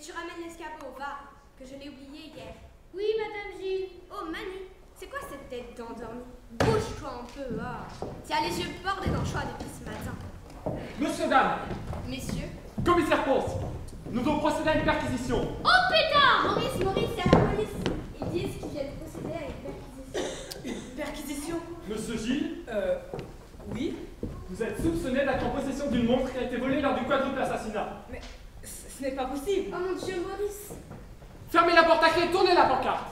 tu ramènes l'escabeau, va, que je l'ai oublié hier. Oui, Madame Gilles. Oh, Manu, c'est quoi cette tête d'endormi? Bouge-toi un peu, ah. Tu as les yeux bordés d'anchois depuis ce matin. Monsieur, dame, Messieurs. commissaire Ponce, nous devons procéder à une perquisition. Oh, pétard! Maurice, c'est à la police. Ils disent qu'ils viennent procéder à une perquisition. Une perquisition? Monsieur Gilles, Oui? vous êtes soupçonné d'être en possession d'une montre qui a été volée lors du quadruple assassinat. Mais ce n'est pas possible. Oh mon Dieu, Maurice. Fermez la porte à clé, tournez la pancarte.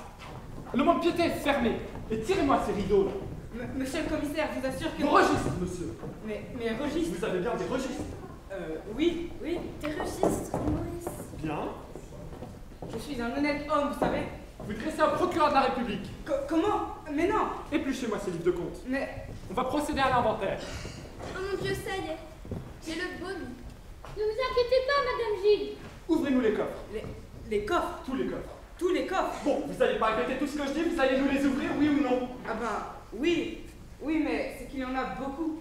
Le mont-de-piété est fermé. Et tirez-moi ces rideaux là. Monsieur le commissaire, je vous assure que... Vos registres, monsieur. Mais registres? Vous avez bien des registres. Oui. Tes registres, Maurice. Bien. Je suis un honnête homme, vous savez. Vous dressez un procureur de la République. Comment? Mais non. Épluchez-moi ces livres de comptes. Mais... On va procéder à l'inventaire. Oh mon Dieu, ça y est. J'ai le bonus. Ne vous inquiétez pas, Madame Gilles. Ouvrez-nous les coffres. Les coffres? Tous les coffres. Tous les coffres? Bon, vous n'allez pas répéter tout ce que je dis, vous allez nous les ouvrir, oui ou non? Ah ben, oui. Oui, mais c'est qu'il y en a beaucoup.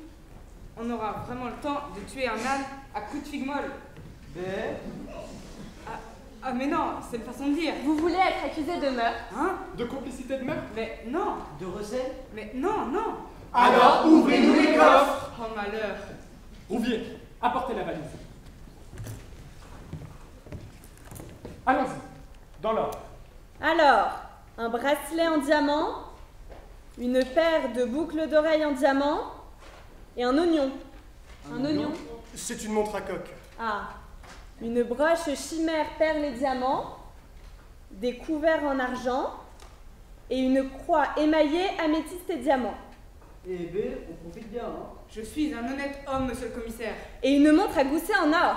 On aura vraiment le temps de tuer un âne à coups de figue molle. Mais... Ah mais non, c'est une façon de dire. Vous voulez être accusé de meurtre? Hein? De complicité de meurtre? Mais non. De recel? Mais non. Alors, ouvrez-nous les coffres! Oh malheur. Rouvier, apportez la valise. Allons-y, dans l'ordre. Alors, un bracelet en diamant, une paire de boucles d'oreilles en diamant et un oignon. Un oignon? C'est une montre à coque. Ah. Une broche chimère perles et diamants, des couverts en argent et une croix émaillée améthyste et diamant. Eh ben, on profite bien, hein. Je suis un honnête homme, monsieur le commissaire. Et une montre à gousset en or.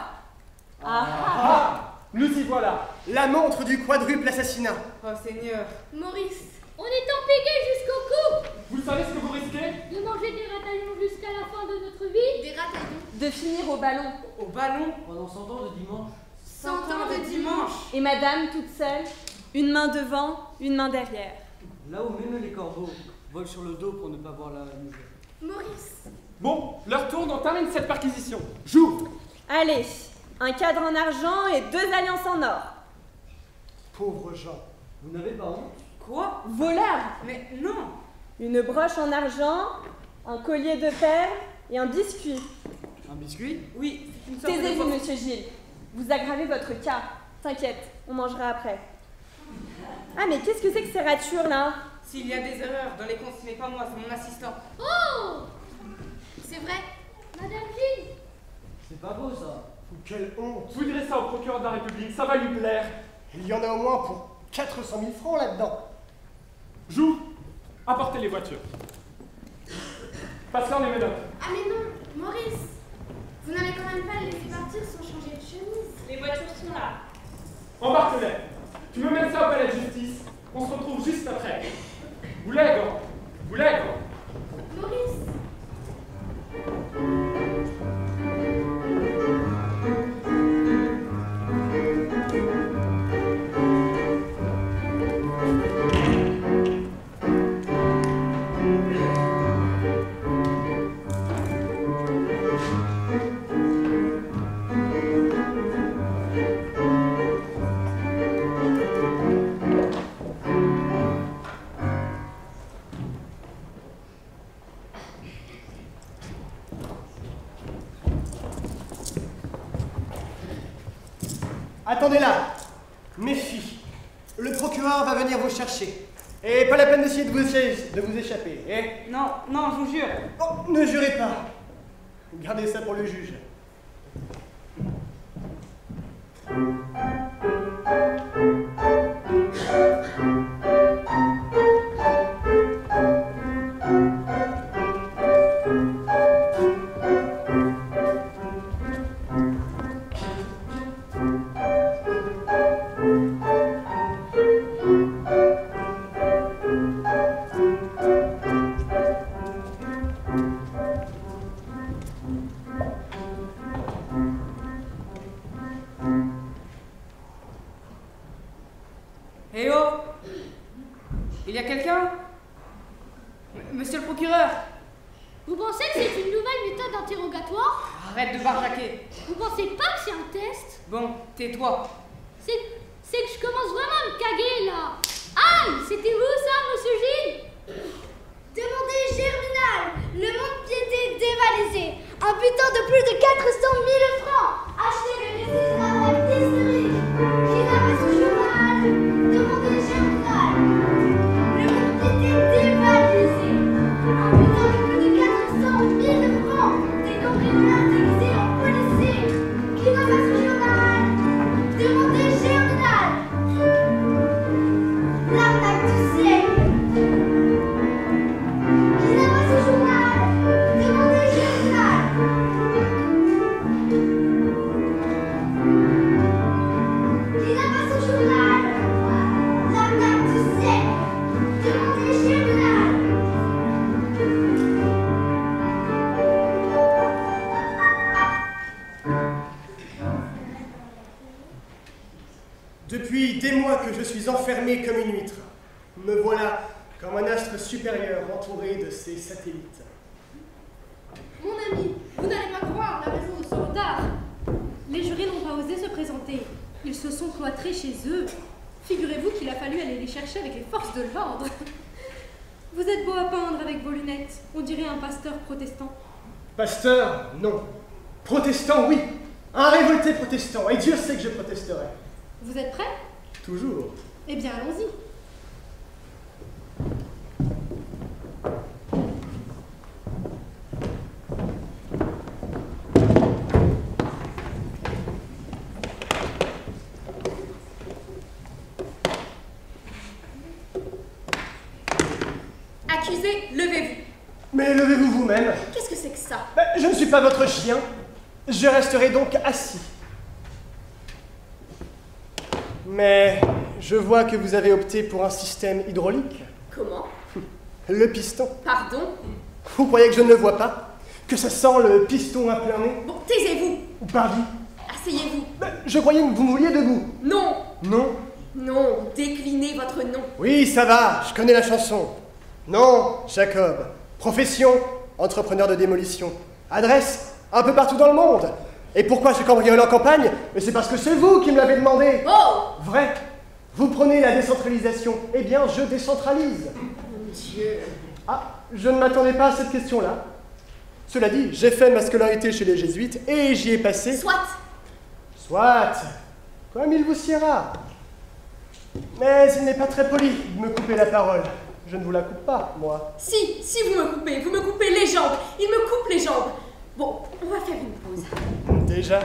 Ah! Nous y voilà! La montre du quadruple assassinat. Oh Seigneur. Maurice. On est en piguet jusqu'au cou. Vous savez ce que vous risquez? De manger des rataillons jusqu'à la fin de notre vie. Des rataillons. De finir au ballon. Au ballon. Pendant 100 ans de dimanche. 100 ans de dimanche. Et madame toute seule, une main devant, une main derrière. Là où même les corbeaux volent sur le dos pour ne pas voir la misère. Maurice. Bon, l'heure tourne, on termine cette perquisition. J'ouvre! Allez, un cadre en argent et 2 alliances en or. Pauvres gens. Vous n'avez pas honte? Quoi? Voleur. Mais non. Une broche en argent, un collier de perles et un biscuit. Un biscuit? Oui, c'est une sorte de... Taisez-vous, monsieur Gilles. Vous aggravez votre cas. T'inquiète, on mangera après. Ah, mais qu'est-ce que c'est que ces ratures là? S'il y a des erreurs dans les comptes, ce n'est pas moi, c'est mon assistant. Oh! C'est vrai. Madame Gilles. C'est pas beau, ça. Quelle honte. Vous direz ça au procureur de la République, ça va lui plaire. Il y en a au moins pour 400 000 francs là-dedans. J'ouvre! Apportez les voitures. Passez en les médocs. Ah mais non, Maurice. Vous n'allez quand même pas les laisser partir sans changer de chemise. Les voitures sont là. Embarque-les. Tu me mènes ça au palais de justice. On se retrouve juste après. Vous l'aigre. Maurice. Attendez là. Méfie. Le procureur va venir vous chercher. Et pas la peine d'essayer de vous échapper, eh? Non, je vous jure. Oh, ne jurez pas. Gardez ça pour le juge. Eh oh! Il y a quelqu'un? Monsieur le procureur! Vous pensez que c'est une nouvelle méthode d'interrogatoire? Arrête de barjaquer! Vous pensez pas que c'est un test? Bon, tais-toi! C'est caguer là. Aïe, c'était où ça, monsieur Gilles? Demandez Germinal, le mont-de-piété dévalisé, un butin de plus de 400 000 francs, acheté le misérable d'isterie, qui n'a pas son journal. Demandez Germinal, le mont-de-piété dévalisé, un butin de plus de 400 000 francs, des cambrioleurs déguisés en policiers, qui n'a pas son journal. Demandez Germinal, l'arnaque du siècle. Depuis des mois que je suis enfermé comme une huître, me voilà comme un astre supérieur entouré de ses satellites. Mon ami, vous n'allez pas croire la raison de ce retard. Les jurés n'ont pas osé se présenter. Ils se sont cloîtrés chez eux. Figurez-vous qu'il a fallu aller les chercher avec les forces de l'ordre. Vous êtes beau à peindre avec vos lunettes. On dirait un pasteur protestant. Pasteur, non. Protestant, oui. Un révolté protestant. Et Dieu sait que je protesterai. Vous êtes prêts? Toujours. Eh bien, allons-y. Accusé, levez-vous. Mais levez-vous vous-même. Qu'est-ce que c'est que ça? Je ne suis pas votre chien. Je resterai donc assis. Mais je vois que vous avez opté pour un système hydraulique. Comment? Le piston. Pardon? Vous croyez que je ne le vois pas? Que ça sent le piston à plein nez? Bon, taisez-vous. Pardon. Asseyez-vous. Je croyais que vous vouliez debout. Non. Non? Non, déclinez votre nom. Oui, ça va, je connais la chanson. Non, Jacob. Profession, entrepreneur de démolition. Adresse, un peu partout dans le monde. Et pourquoi je cambriole en campagne? Mais c'est parce que c'est vous qui me l'avez demandé. Oh! Vrai. Vous prenez la décentralisation. Eh bien, je décentralise. Mon Dieu. Ah, je ne m'attendais pas à cette question-là. Cela dit, j'ai fait ma scolarité chez les jésuites et j'y ai passé... Soit. Comme il vous siera. Mais il n'est pas très poli de me couper la parole. Je ne vous la coupe pas, moi. Si vous me coupez les jambes. Il me coupe les jambes. Bon, on va faire une pause. Déjà.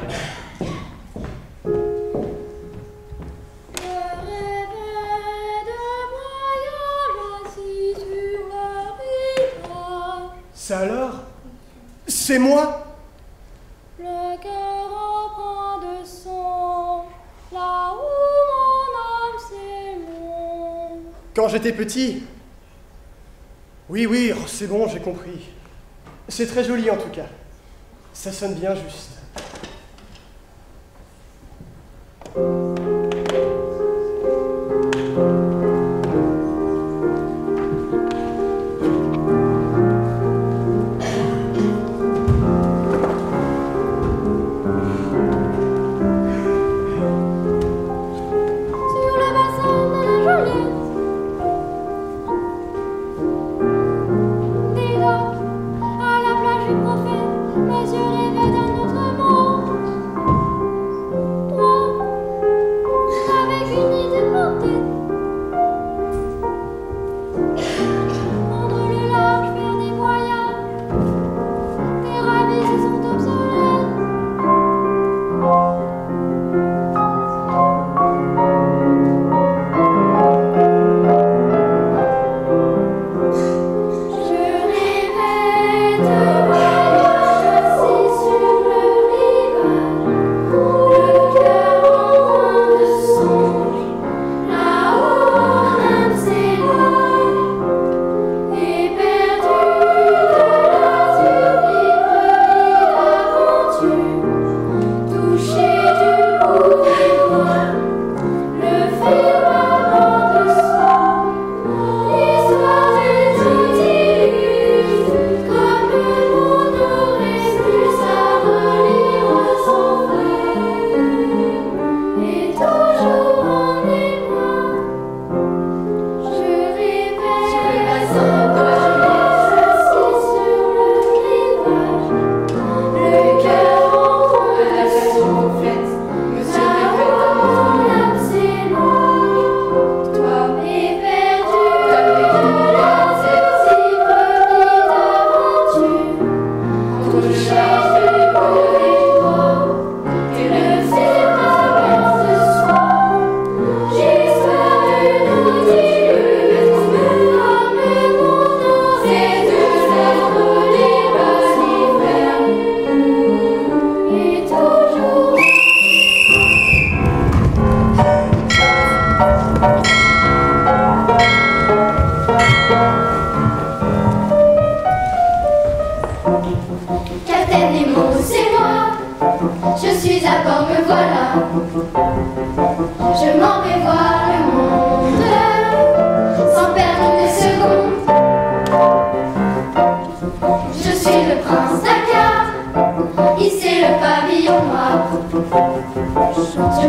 Ça alors? C'est moi? Le cœur empreint de sang, là où mon âme s'émonde. Quand j'étais petit? Oui, oh, c'est bon, j'ai compris. C'est très joli en tout cas. Ça sonne bien juste. À la plage du prophète, mes yeux rêvaient d'un autre monde.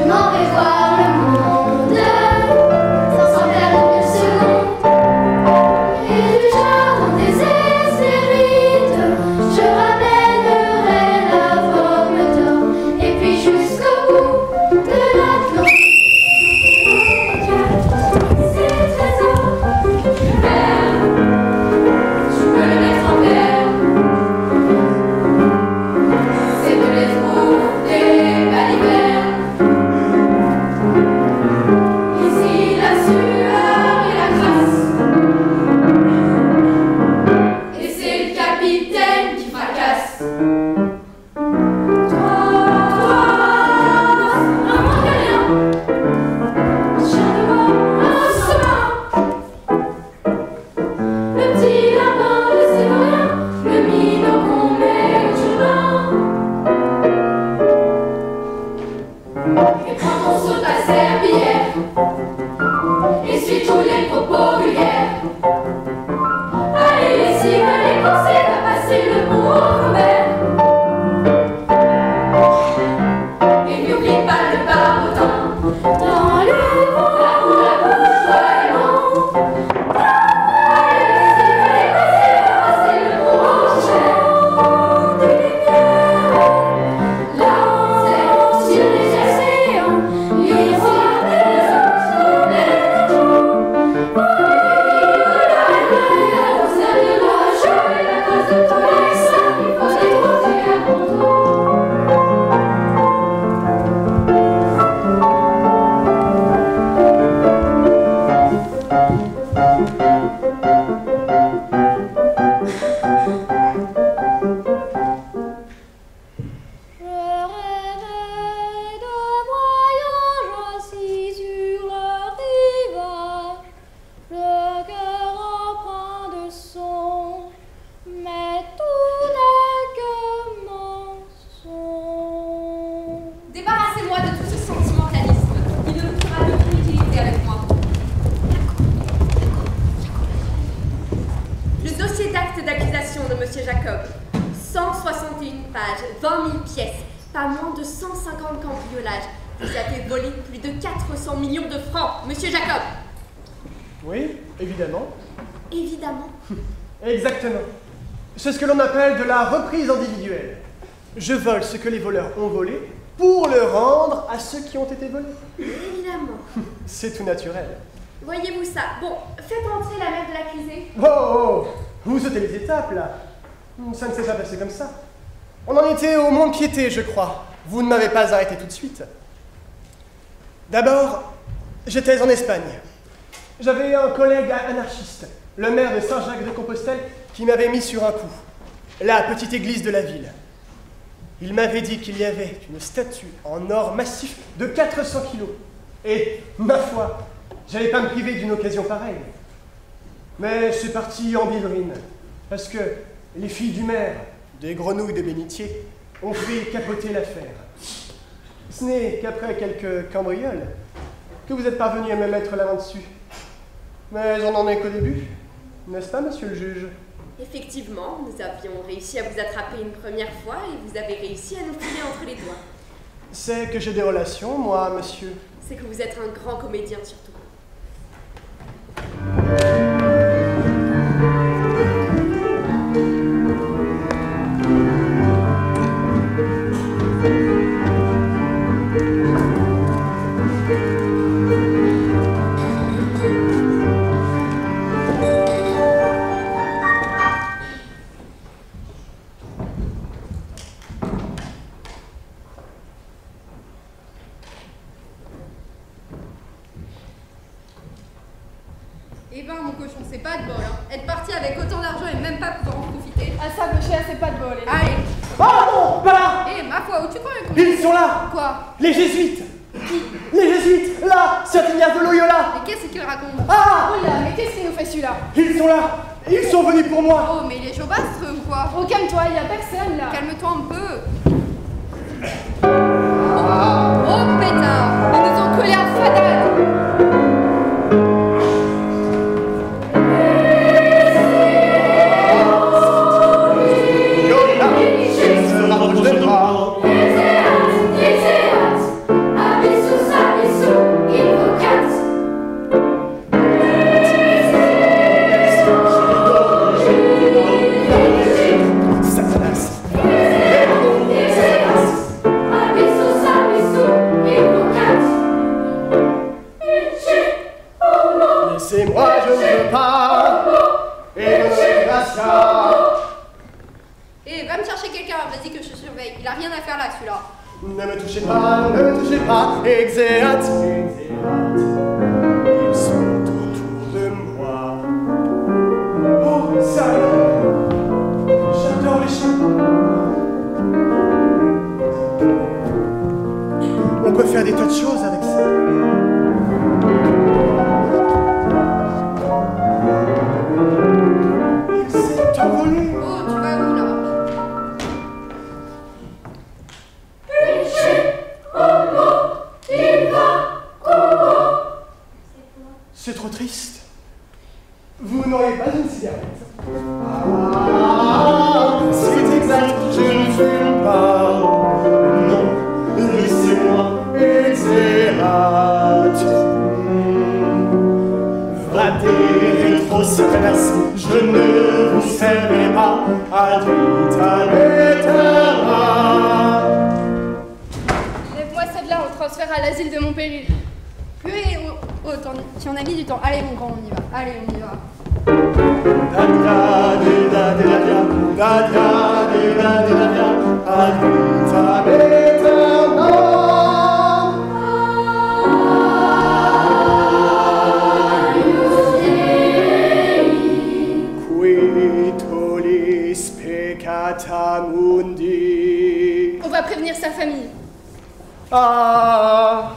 m'en vais voir le monde sans perdre une seconde. Et du jardin des Hespérides, je ramènerai la forme d'or. Et puis jusqu'au bout de l'Atlantique, ces trésors, je peux les mettre en terre. C'est de l'espoir des balivernes. Ici la sueur et la crasse, et c'est le capitaine qui fracasse. Toi, un Mongolien, un chien de bois, un saumon, le petit lapin de Sévorien, le minot qu'on met au jardin. Et quand on saute à serpillière, essuie tous les propos vulgaires. Allez, les cibles, les conseils, va passer le bon au Robert. Et n'oublie pas le barbotin dans le vent, la bouche, allez, les cibles, les conseils, va passer le bon au cher. Des lumières, là, c'est sur les océans, les rois des eaux, les jours. Débarrassez-moi de tout ce sentimentalisme. Il ne me fera aucune utilité avec moi. Le dossier d'acte d'accusation de Monsieur Jacob. 161 pages, 20 000 pièces, pas moins de 150 cambriolages. Vous avez volé plus de 400 millions de francs, Monsieur Jacob. Oui, évidemment. Évidemment. Exactement. C'est ce que l'on appelle de la reprise individuelle. Je vole ce que les voleurs ont volé pour le rendre à ceux qui ont été volés. Évidemment. C'est tout naturel. Voyez-vous ça? Bon, faites entrer la mère de l'accusé. Oh, vous sautez les étapes, là. Ça ne s'est pas passé comme ça. On en était au Mont-Piété, je crois. Vous ne m'avez pas arrêté tout de suite. D'abord, j'étais en Espagne. J'avais un collègue anarchiste, le maire de Saint-Jacques-de-Compostelle, qui m'avait mis sur un coup. La petite église de la ville. Il m'avait dit qu'il y avait une statue en or massif de 400 kilos. Et, ma foi, j'allais pas me priver d'une occasion pareille. Mais c'est parti en biverine, parce que les filles du maire, des grenouilles de bénitier, ont fait capoter l'affaire. Ce n'est qu'après quelques cambrioles que vous êtes parvenu à me mettre la main dessus. Mais on n'en est qu'au début, n'est-ce pas, monsieur le juge? Effectivement, nous avions réussi à vous attraper une première fois et vous avez réussi à nous filer entre les doigts. C'est que j'ai des relations, moi, monsieur. C'est que vous êtes un grand comédien, surtout. Eh ben, mon cochon, c'est pas de bol, hein. Être parti avec autant d'argent et même pas pouvoir en profiter. Ah ça, mon cher, c'est pas de bol. Allez. Ah non, pas là! Eh, ma foi, où tu crois qu'on... Ils sont là! Quoi? Les jésuites! Les jésuites! Là! Saint-Ignace de Loyola! Mais qu'est-ce qu'il raconte? Ah! Oh là, mais qu'est-ce qu'il nous fait celui-là? Ils sont là! Ils sont venus pour moi! Oh, mais il est chaubastre ou quoi? Oh, calme-toi, il y a personne là. Calme-toi un peu. Oh, pétard! Ils nous ont collé à fadade! Ils se rapprochent de moi. Ne me touchez pas, ne me touchez pas, exéat, exéat. Ils sont autour de moi. Oh, sérieux? J'adore les chats. On peut faire des tas de choses avec ça. Il s'est envolé. Oh, tu vas où là? C'est trop triste. Vous n'auriez pas une cigarette? Ah, c'est exact, je ne fume pas. Non, laissez-moi exérat. Vraté, rétrocédéras, je ne vous servirai pas. Ad vitam aeternam. Lève-moi celle-là, on transfère à l'asile de Montpellier. Purée, oh, tu en as mis du temps. Allez, mon grand, on y va. Allez, on y va. On va prévenir sa famille. Ah,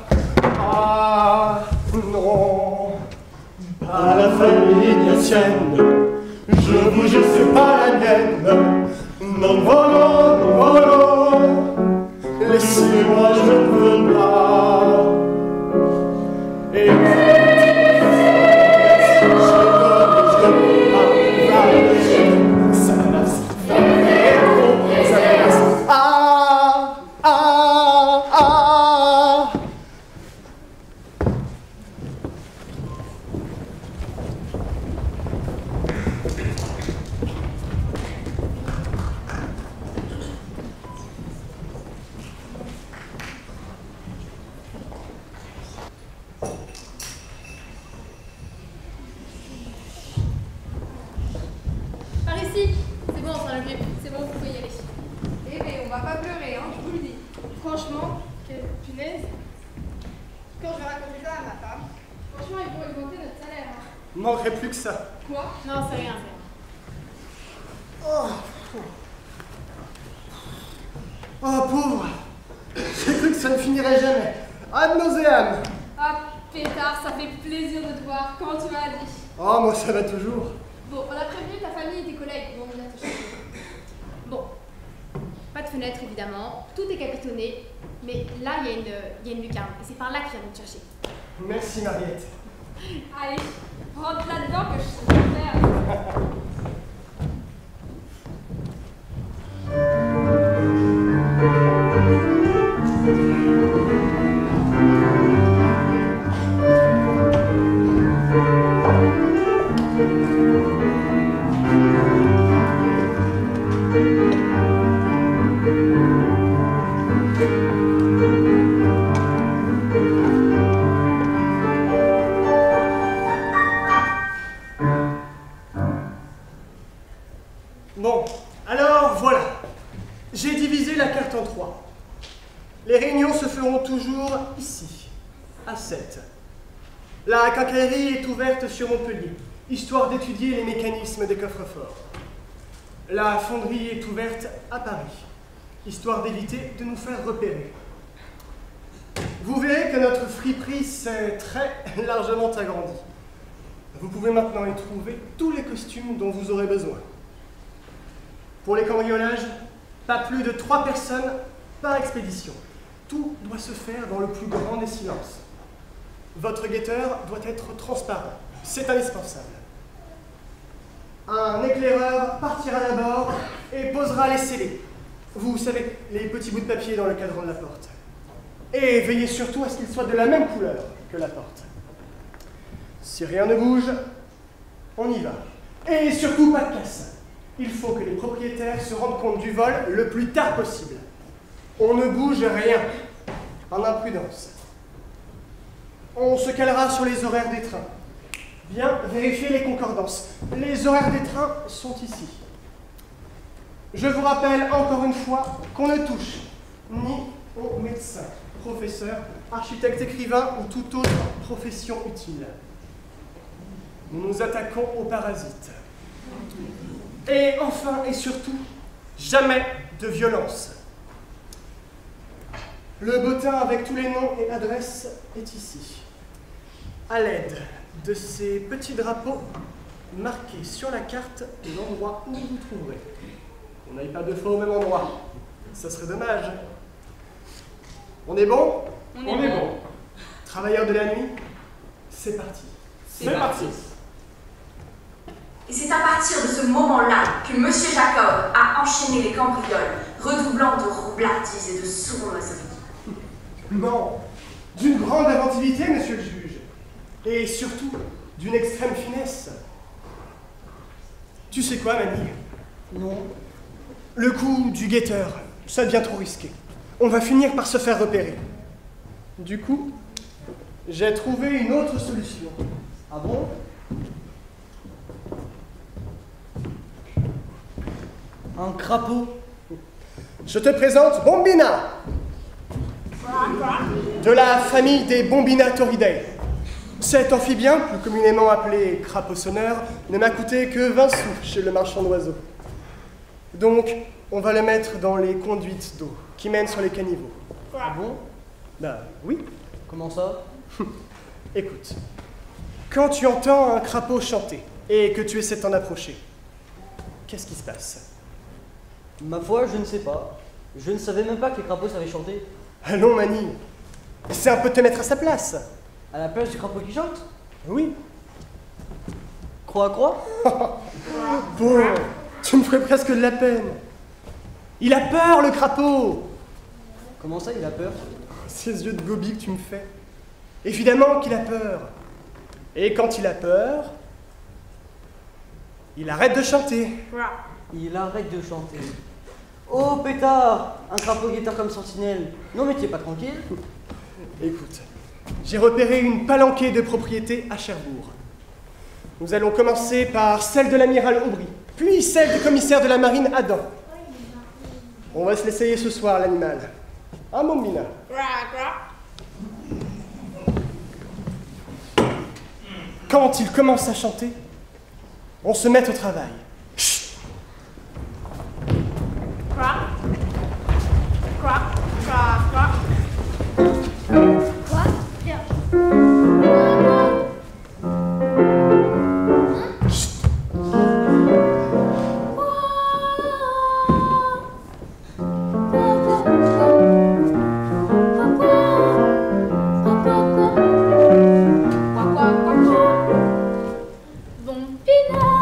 non, pas la famille ignatienne, je vous jure c'est pas la mienne. Non, volons, laissez-moi, je ne veux pas. Et Par ici. C'est bon, on s'en occupe. C'est bon, vous pouvez y aller. Eh bien, on va pas pleurer, hein, je vous le dis. Franchement, quelle punaise. Quand je vais raconter ça à ma femme, franchement, ils vont augmenter notre salaire. Hein. manquerait plus que ça. Quoi? Non, c'est rien, Oh, pauvre. J'ai cru que ça ne finirait jamais. Ad nauseam. Ah, pétard, ça fait plaisir de te voir. Comment tu vas, Adi? Oh, moi ça va toujours. Bon, on a prévenu ta famille et tes collègues. Ils vont venir te chercher. Bon, pas de fenêtre évidemment. Tout est capitonné. Mais là, il y a une lucarne. Et c'est par là qu'ils viennent te chercher. Merci, Mariette. Allez, rentre là-dedans que je sais faire. Bon, alors voilà. J'ai divisé la carte en 3. Les réunions se feront toujours ici, à 7. La quincaillerie est ouverte sur Montpellier, histoire d'étudier les mécanismes des coffres-forts. La fonderie est ouverte à Paris, histoire d'éviter de nous faire repérer. Vous verrez que notre friperie s'est très largement agrandie. Vous pouvez maintenant y trouver tous les costumes dont vous aurez besoin. Pour les cambriolages, pas plus de 3 personnes par expédition. Tout doit se faire dans le plus grand des silences. Votre guetteur doit être transparent. C'est indispensable. Un éclaireur partira d'abord et posera les scellés. Vous savez, les petits bouts de papier dans le cadran de la porte. Et veillez surtout à ce qu'ils soient de la même couleur que la porte. Si rien ne bouge, on y va. Et surtout, pas de casse. Il faut que les propriétaires se rendent compte du vol le plus tard possible. On ne bouge rien, en imprudence. On se calera sur les horaires des trains. Bien vérifier les concordances. Les horaires des trains sont ici. Je vous rappelle encore une fois qu'on ne touche ni aux médecins, professeurs, architectes, écrivains ou toute autre profession utile. Nous nous attaquons aux parasites. Et enfin et surtout, jamais de violence. Le bottin avec tous les noms et adresses est ici. À l'aide de ces petits drapeaux marqués sur la carte l'endroit où vous trouverez. On n'aille pas deux fois au même endroit. Ça serait dommage. On est bon? On est bon. Travailleurs de la nuit, c'est parti. C'est parti. Et c'est à partir de ce moment-là que M. Jacob a enchaîné les cambrioles, redoublant de roublardises et de sournoiseries. Non, d'une grande inventivité, monsieur le juge, et surtout d'une extrême finesse. Tu sais quoi, Mamie? Non. Le coup du guetteur, ça devient trop risqué. On va finir par se faire repérer. Du coup, j'ai trouvé une autre solution. Ah bon? Un crapaud. Je te présente Bombina, de la famille des Bombinatoridae. Cet amphibien, plus communément appelé crapaud sonneur, ne m'a coûté que 20 sous chez le marchand d'oiseaux. Donc, on va le mettre dans les conduites d'eau qui mènent sur les caniveaux. Ah bon? Ben oui. Comment ça? Écoute, quand tu entends un crapaud chanter et que tu essaies de t'en approcher, qu'est-ce qui se passe? Ma foi, je ne sais pas. Je ne savais même pas que les crapauds savaient chanter. Allons, Mani, c'est un peu te mettre à sa place. À la place du crapaud qui chante? Oui. Croix à croix? Bon, tu me ferais presque de la peine. Il a peur, le crapaud. Comment ça, il a peur? Ces yeux de gobi que tu me fais. Évidemment qu'il a peur. Et quand il a peur, il arrête de chanter. Il arrête de chanter. Oh pétard! Un crapaud guetteur comme sentinelle. Non mais tu es pas tranquille? Écoute, j'ai repéré une palanquée de propriétés à Cherbourg. Nous allons commencer par celle de l'amiral Aubry, puis celle du commissaire de la marine Adam. On va se l'essayer ce soir, l'animal. Hein, Bombina? Quand il commence à chanter, on se met au travail. Chut. Quoi? Bien. Bombina.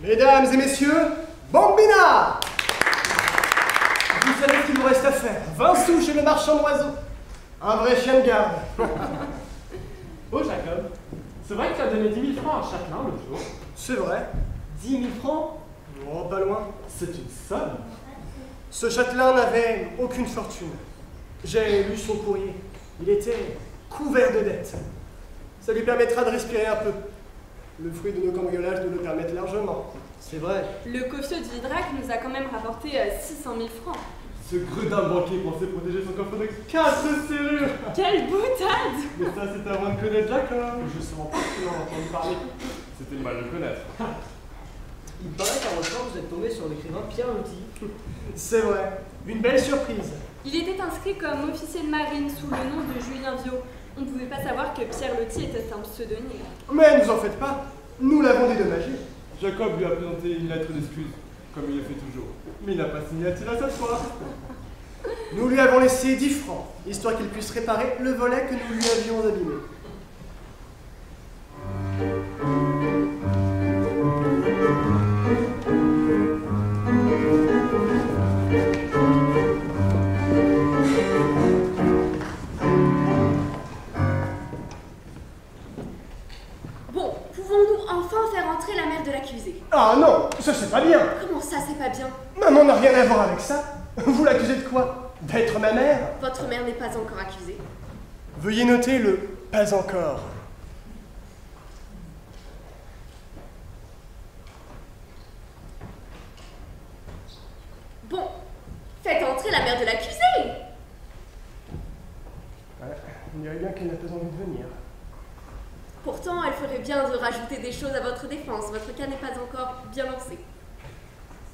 Mesdames et messieurs, Bambina! Vous savez ce qu'il vous reste à faire. 20 sous chez le marchand d'oiseaux. Un vrai chien de garde. Oh Jacob, c'est vrai que tu as donné 10 000 francs à Châtelain l'autre jour? C'est vrai. 10 000 francs? Oh, pas loin. C'est une somme. Ce châtelain n'avait aucune fortune. J'ai lu son courrier. Il était couvert de dettes. Ça lui permettra de respirer un peu. Le fruit de nos cambriolages nous le permettent largement. C'est vrai. Le coffre de Vidrac nous a quand même rapporté 600 000 francs. Ce gredin banquier pensait protéger son coffre de 4 serrures. Quelle boutade! Mais ça, c'est avant de connaître Jacob. Justement, pas que l'on a entendu parler. C'était le mal de le connaître. Il paraît qu'à votre vous êtes tombé sur l'écrivain Pierre Loti. C'est vrai. Une belle surprise. Il était inscrit comme officier de marine sous le nom de Julien Viau. On ne pouvait pas savoir que Pierre Loti était un pseudonyme. Mais ne vous en faites pas. Nous l'avons dédommagé. Jacob lui a présenté une lettre d'excuse, comme il le fait toujours. Mais il n'a pas signé à tirer cette fois. Nous lui avons laissé 10 francs, histoire qu'il puisse réparer le volet que nous lui avions abîmé. Bon, pouvons-nous enfin faire entrer la mère de l'accusé? Ah non, ça c'est pas bien. Comment ça, c'est pas bien? Maman n'a rien à voir avec ça. Vous l'accusez de quoi? D'être ma mère? Votre mère n'est pas encore accusée. Veuillez noter le « pas encore ». Bon, faites entrer la mère de l'accusé! Ouais, on dirait bien qu'elle n'a pas envie de venir. Pourtant, elle ferait bien de rajouter des choses à votre défense. Votre cas n'est pas encore bien lancé.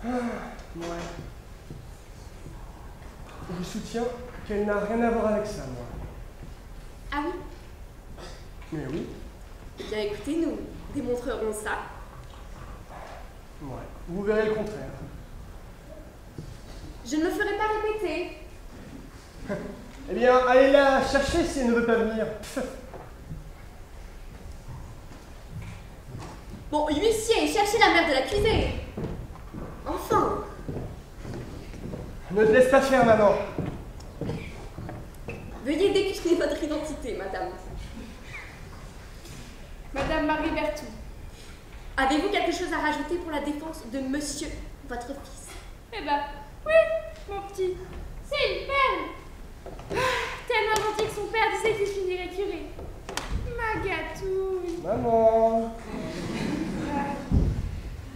Ah, ouais. Je soutiens qu'elle n'a rien à voir avec ça, moi. Ah oui? Mais oui. Eh bien, écoutez, nous démontrerons ça. Ouais, vous verrez le contraire. Je ne me ferai pas répéter. Eh bien, allez la chercher si elle ne veut pas venir. Bon, huissier, cherchez la mère de l'accusé. Enfin. Ne te laisse pas faire, maman. Veuillez décliner votre identité, madame. Madame Marie Berthoud. Avez-vous quelque chose à rajouter pour la défense de monsieur, votre fils? Eh ben, oui, mon petit. C'est une perle. Tellement gentil que son père disait qu'il finirait curé. Ma gâtouille. Maman.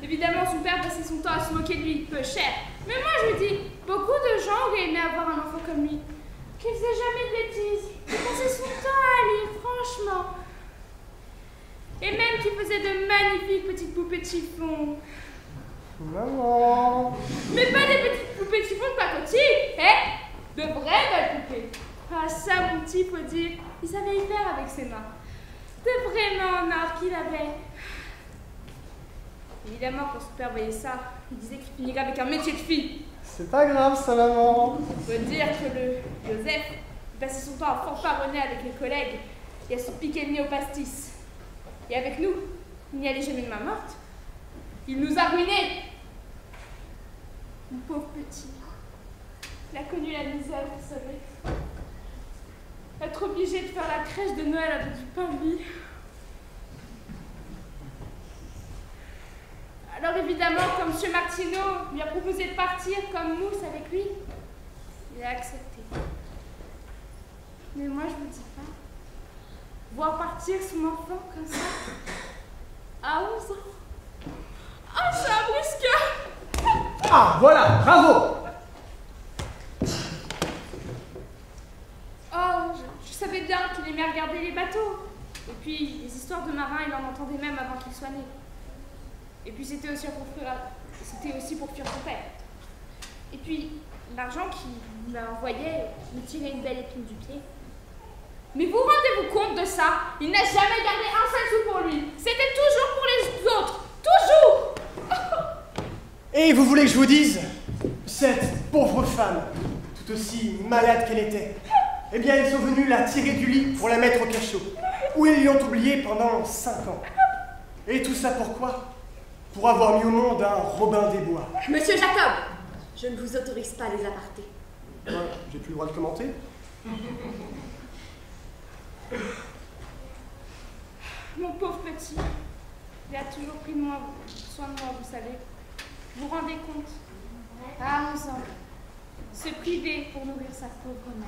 Évidemment, son père passait son temps à se moquer de lui, peu cher. Mais moi, je lui dis, beaucoup de gens auraient aimé avoir un enfant comme lui. Qui faisait jamais de bêtises, qui passait son temps à lire, franchement. Et même qui faisait de magnifiques petites poupées de chiffon. Maman. Mais pas des petites poupées de chiffon de pacotille, hein? De vraies belles poupées. Ah ça, mon petit, faut dire, il savait y faire avec ses mains. De vrais mains en or qu'il avait. Évidemment, quand son père voyait ça, il disait qu'il finirait avec un métier de fille. C'est pas grave, ça, maman. Faut dire que le Joseph passait son temps à fanfaronner avec les collègues et à se piquer le nez au pastis. Et avec nous, il n'y allait jamais de main morte. Il nous a ruinés. Mon pauvre petit. Il a connu la misère, vous savez. Être obligé de faire la crèche de Noël avec du pain de mie. Alors évidemment, comme M. Martineau lui a proposé de partir comme mousse avec lui, il a accepté. Mais moi, je vous dis pas, voir partir son enfant comme ça, à 11 ans, ah, c'est un brusque. Ah, voilà, bravo. Oh, je savais bien qu'il aimait regarder les bateaux. Et puis, les histoires de marins, il en entendait même avant qu'il soit né. Et puis, c'était aussi pour fuir son père. Et puis, l'argent qu'il m'envoyait me tirait une belle épine du pied. Mais vous rendez-vous compte de ça? Il n'a jamais gardé un seul sou pour lui. C'était toujours pour les autres. Toujours. Et vous voulez que je vous dise? Cette pauvre femme, tout aussi malade qu'elle était, eh bien, ils sont venus la tirer du lit pour la mettre au cachot, où ils l'y ont oubliée pendant 5 ans. Et tout ça pourquoi? pour avoir mis au monde un Robin des Bois. Monsieur Jacob, je ne vous autorise pas les apartés. J'ai plus le droit de commenter. Mon pauvre petit, il a toujours pris soin de moi, vous savez. Vous vous rendez compte? À 11 ans, se priver pour nourrir sa pauvre mère.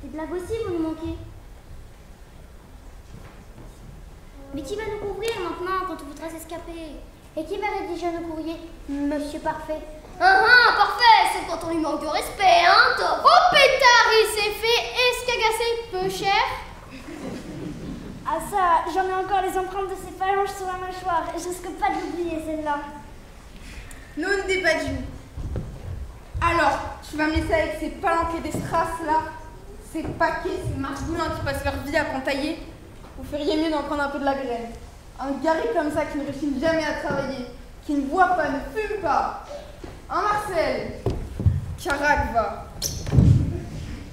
Des blagues aussi, vous nous manquez. Mais qui va nous couvrir maintenant quand on voudra s'escaper? Et qui va rédiger nos courriers? Monsieur Parfait. Parfait, c'est quand on lui manque de respect, hein, toi. Oh pétard, il s'est fait escagasser peu cher. Ah ça, j'en ai encore les empreintes de ses phalanges sur la mâchoire. Je risque pas de l'oublier celle-là. Non, ne dis pas de joue. Alors, tu vas me laisser avec ces palanquets des strass là, ces paquets, ces margoulins qui passent leur vie à pantailler. Vous feriez mieux d'en prendre un peu de la graine. Un garé comme ça qui ne rechigne jamais à travailler, qui ne boit pas, ne fume pas. Hein, Marcel? Carac, va.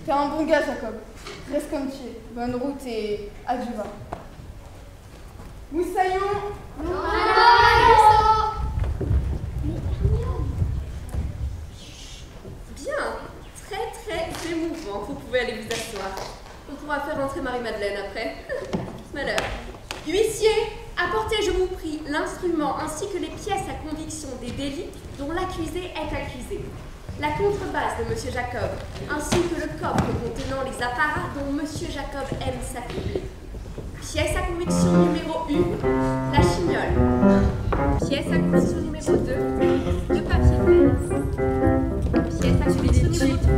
T'es un bon gars, Jacob. Reste comme tu es. Bonne route et adieu, va. Moussaillon. Bien, très émouvant. Vous pouvez aller vous asseoir. On pourra faire entrer Marie-Madeleine après. Malheur. Huissier, apportez, je vous prie, l'instrument ainsi que les pièces à conviction des délits dont l'accusé est accusé. La contrebasse de M. Jacob, ainsi que le coffre contenant les apparats dont M. Jacob aime s'accubler. Pièce à conviction numéro 1, la chignole. Pièce à conviction numéro 2, le papier. Pièce à conviction numéro 3,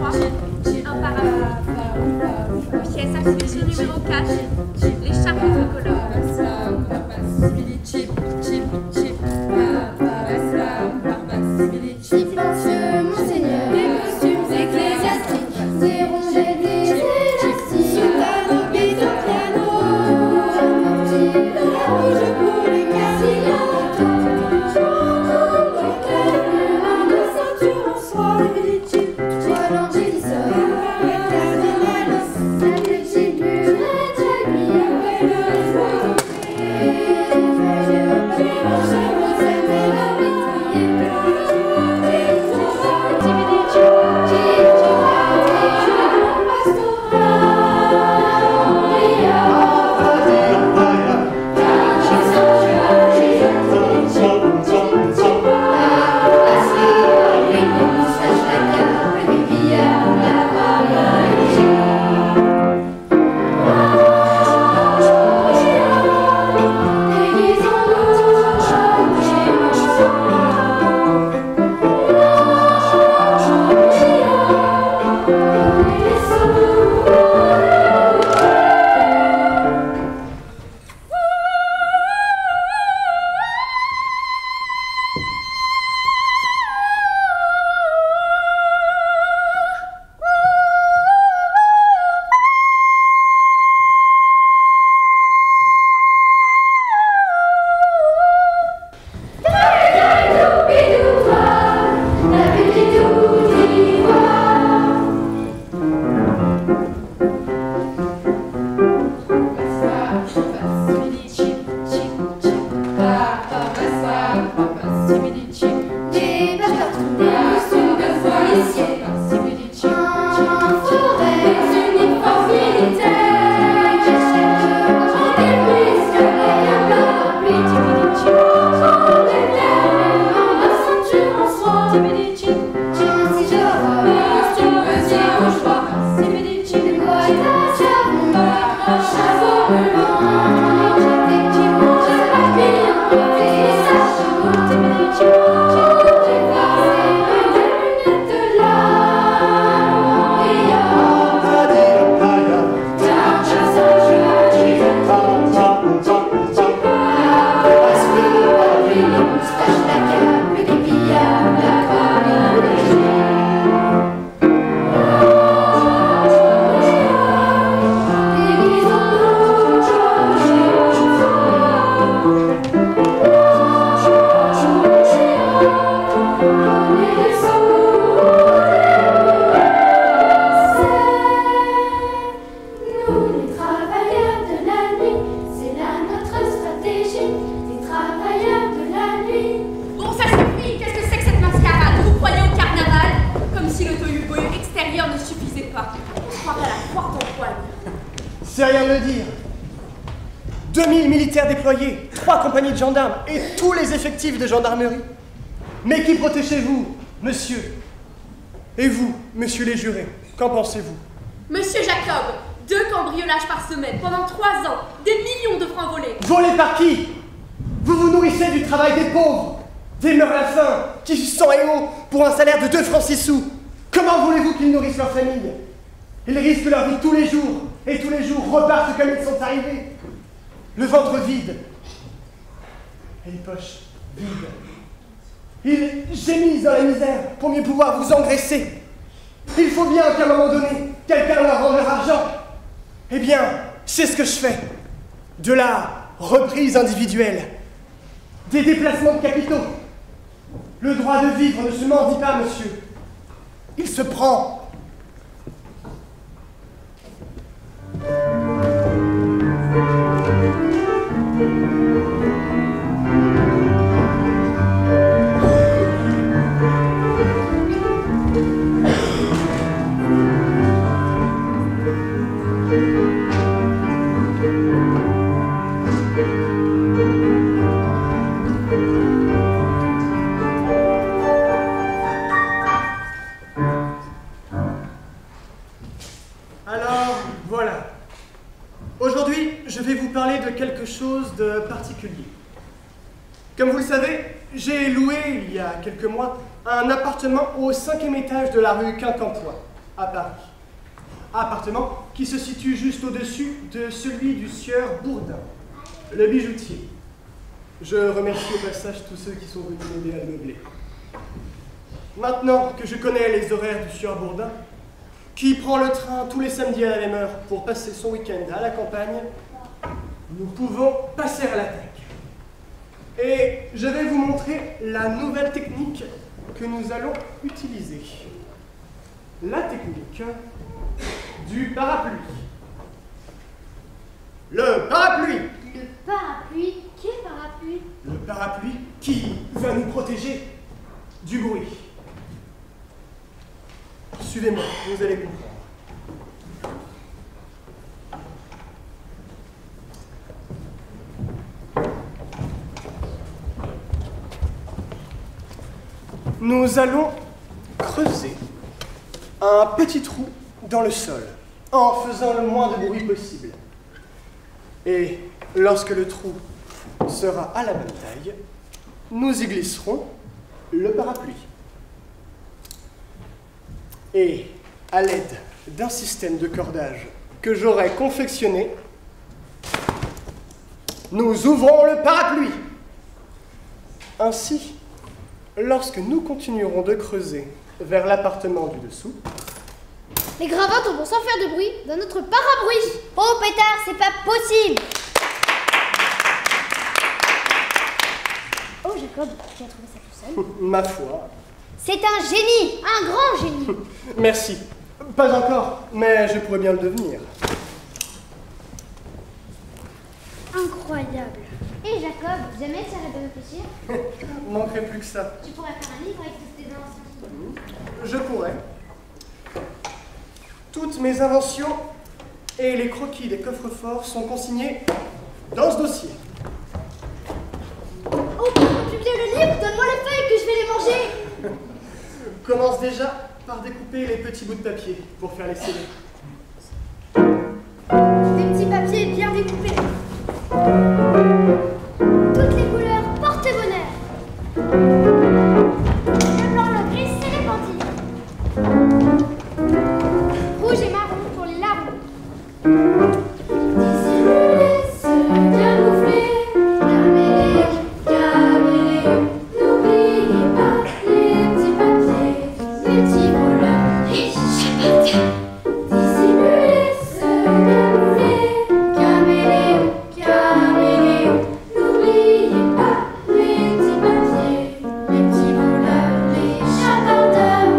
Silencieux, monseigneur, des costumes ecclésiastiques, des rondelles, des élastiques, soutane, bise au piano, la rouge pour les casillons, le cœur, la ceinture en soie, toi l'angélisseur, le cardinal, la petite bulle, très bien, le réseau, C'est rien de le dire. 2000 militaires déployés, 3 compagnies de gendarmes et tous les effectifs de gendarmerie. Mais qui protégez-vous, monsieur? Et vous, monsieur les jurés, qu'en pensez-vous? Monsieur Jacob, 2 cambriolages par semaine pendant 3 ans, des millions de francs volés. Volés par qui? Vous vous nourrissez du travail des pauvres, des meurent la faim, qui sang et eau pour un salaire de 2 francs 6 sous. Comment voulez-vous qu'ils nourrissent leur famille? Ils risquent leur vie tous les jours, et tous les jours repartent comme ils sont arrivés. Le ventre vide, et les poches vides. Ils gémissent dans la misère pour mieux pouvoir vous engraisser. Il faut bien qu'à un moment donné, quelqu'un leur rende leur argent. Eh bien, c'est ce que je fais. De la reprise individuelle, des déplacements de capitaux. Le droit de vivre ne se mendie pas, monsieur. Il se prend. Alors, voilà. Aujourd'hui, je vais vous parler de quelque chose de particulier. Comme vous le savez, j'ai loué, il y a quelques mois, un appartement au 5e étage de la rue Quincampoix, à Paris. Appartement qui se situe juste au-dessus de celui du sieur Bourdin, le bijoutier. Je remercie au passage tous ceux qui sont venus m'aider à le meubler. maintenant que je connais les horaires du sieur Bourdin, qui prend le train tous les samedis à la même heure pour passer son week-end à la campagne, nous pouvons passer à l'attaque. Et je vais vous montrer la nouvelle technique que nous allons utiliser. La technique du parapluie. Le parapluie! Le parapluie? Quel parapluie? Le parapluie qui va nous protéger du bruit. Suivez-moi, vous allez comprendre. Nous allons creuser un petit trou dans le sol en faisant le moins de bruit possible. Et lorsque le trou sera à la bonne taille, nous y glisserons le parapluie. Et à l'aide d'un système de cordage que j'aurai confectionné, nous ouvrons le parapluie. Ainsi, lorsque nous continuerons de creuser vers l'appartement du dessous, les gravats tomberont sans faire de bruit dans notre parabruit. Oh pétard, c'est pas possible. Oh Jacob, tu as trouvé ça tout seul? Ma foi. C'est un génie, un grand génie. Merci. Pas encore, mais je pourrais bien le devenir. Incroyable. Et Jacob, jamais tu arrêtes de réfléchir? Manquerait plus que ça. Tu pourrais faire un livre avec toutes tes inventions. Je pourrais. Toutes mes inventions et les croquis des coffres-forts sont consignés dans ce dossier. Oh, pour publier le livre, donne-moi les feuilles que je vais les manger. Commence déjà par découper les petits bouts de papier pour faire les scellés. Des petits papiers bien découpés. Toutes les couleurs portent bonheur. Le blanc, le gris, c'est les bandits. Rouge et marron pour les larmes. Dissimulés, se camoufler, caméléon, caméléon. N'oubliez pas les petits papiers, les petits voleurs, les chapettes. Dissimulés, se camoufler, caméléon, caméléon. N'oubliez pas les petits papiers, les petits voleurs, les chapardeurs.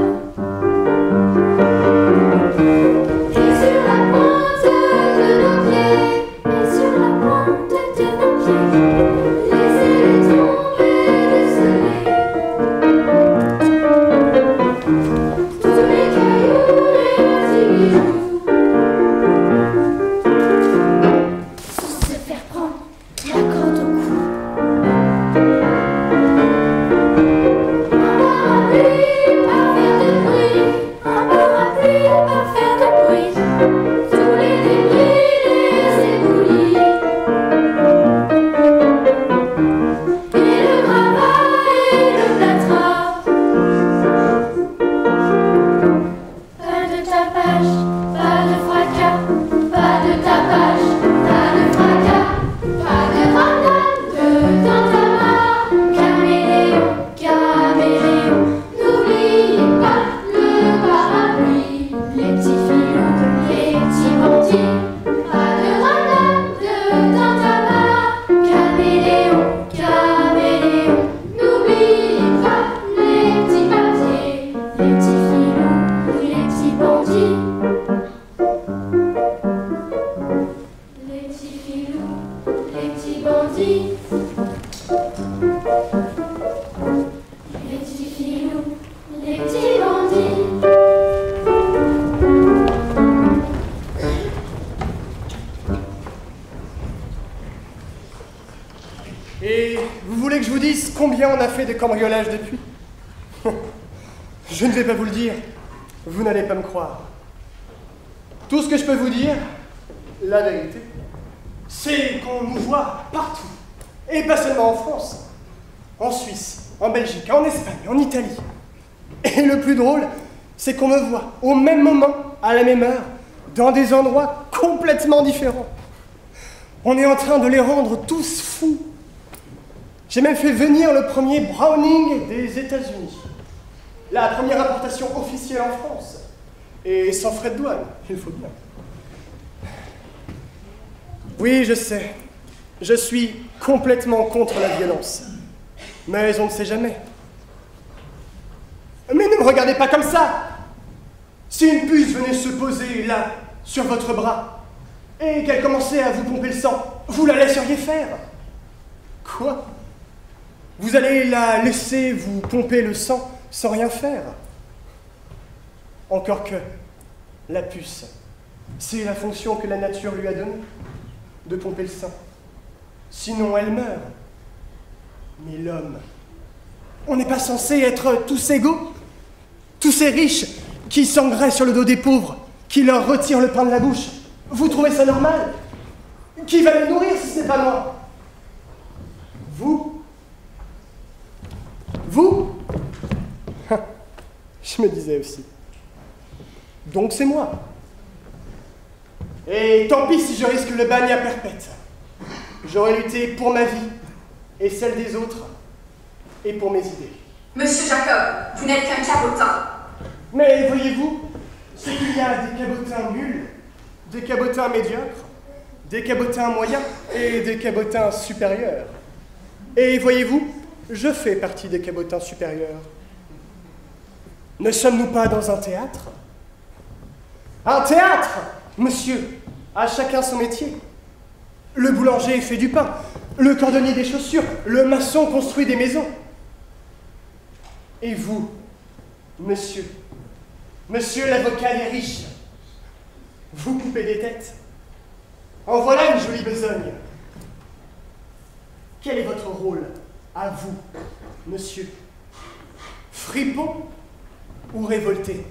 Et sur la pointe de nos pieds, et sur la pointe de nos pieds, laissez-les tomber le soleil. Tous les cailloux, les petits bijoux, sans se faire prendre la corde au cou. Un parapluie, pas faire de bruit, un parapluie, pas faire de bruit. Tous les débris, les éboulis, et le gravat et le plâtras. Pas de tapage, pas de fracas, pas de tapage, pas de fracas, pas de randonne dans ta main. Caméléon, caméléon, n'oubliez pas le parapluie. Les petits filous, les petits bandits, pas de randonne dans ta main. Caméléon, caméléon, n'oubliez pas les petits papiers. Les petits filous, les petits bandits. Les petits filous, les petits bandits. Les petits filous, les petits bandits. Et vous voulez que je vous dise combien on a fait de cambriolages depuis? Je ne vais pas vous le dire. Vous n'allez pas me croire. Tout ce que je peux vous dire, la vérité, c'est qu'on nous voit partout. Et pas seulement en France. En Suisse, en Belgique, en Espagne, en Italie. Et le plus drôle, c'est qu'on me voit au même moment, à la même heure, dans des endroits complètement différents. On est en train de les rendre tous fous. J'ai même fait venir le premier Browning des États-Unis. La première importation officielle en France. Et sans frais de douane, il faut bien. Oui, je sais. Je suis complètement contre la violence. Mais on ne sait jamais. Mais ne me regardez pas comme ça! Si une puce venait se poser là, sur votre bras, et qu'elle commençait à vous pomper le sang, vous la laisseriez faire? Quoi? Vous allez la laisser vous pomper le sang sans rien faire? Encore que, la puce, c'est la fonction que la nature lui a donnée, de pomper le sang. Sinon, elle meurt. Mais l'homme, on n'est pas censé être tous égaux? Tous ces riches qui s'engraissent sur le dos des pauvres, qui leur retirent le pain de la bouche, vous trouvez ça normal? Qui va les nourrir si ce n'est pas moi? Vous? Vous? Je me disais aussi. Donc c'est moi. Et tant pis si je risque le bagne à perpète. J'aurais lutté pour ma vie et celle des autres, et pour mes idées. Monsieur Jacob, vous n'êtes qu'un cabotin. Mais voyez-vous, c'est qu'il y a des cabotins nuls, des cabotins médiocres, des cabotins moyens et des cabotins supérieurs. Et voyez-vous, je fais partie des cabotins supérieurs. Ne sommes-nous pas dans un théâtre? Un théâtre, monsieur, à chacun son métier. Le boulanger fait du pain, le cordonnier des chaussures, le maçon construit des maisons. Et vous, monsieur, monsieur l'avocat des riches, vous coupez des têtes. En voilà une jolie besogne. Quel est votre rôle, à vous, monsieur? Fripon ou révolté?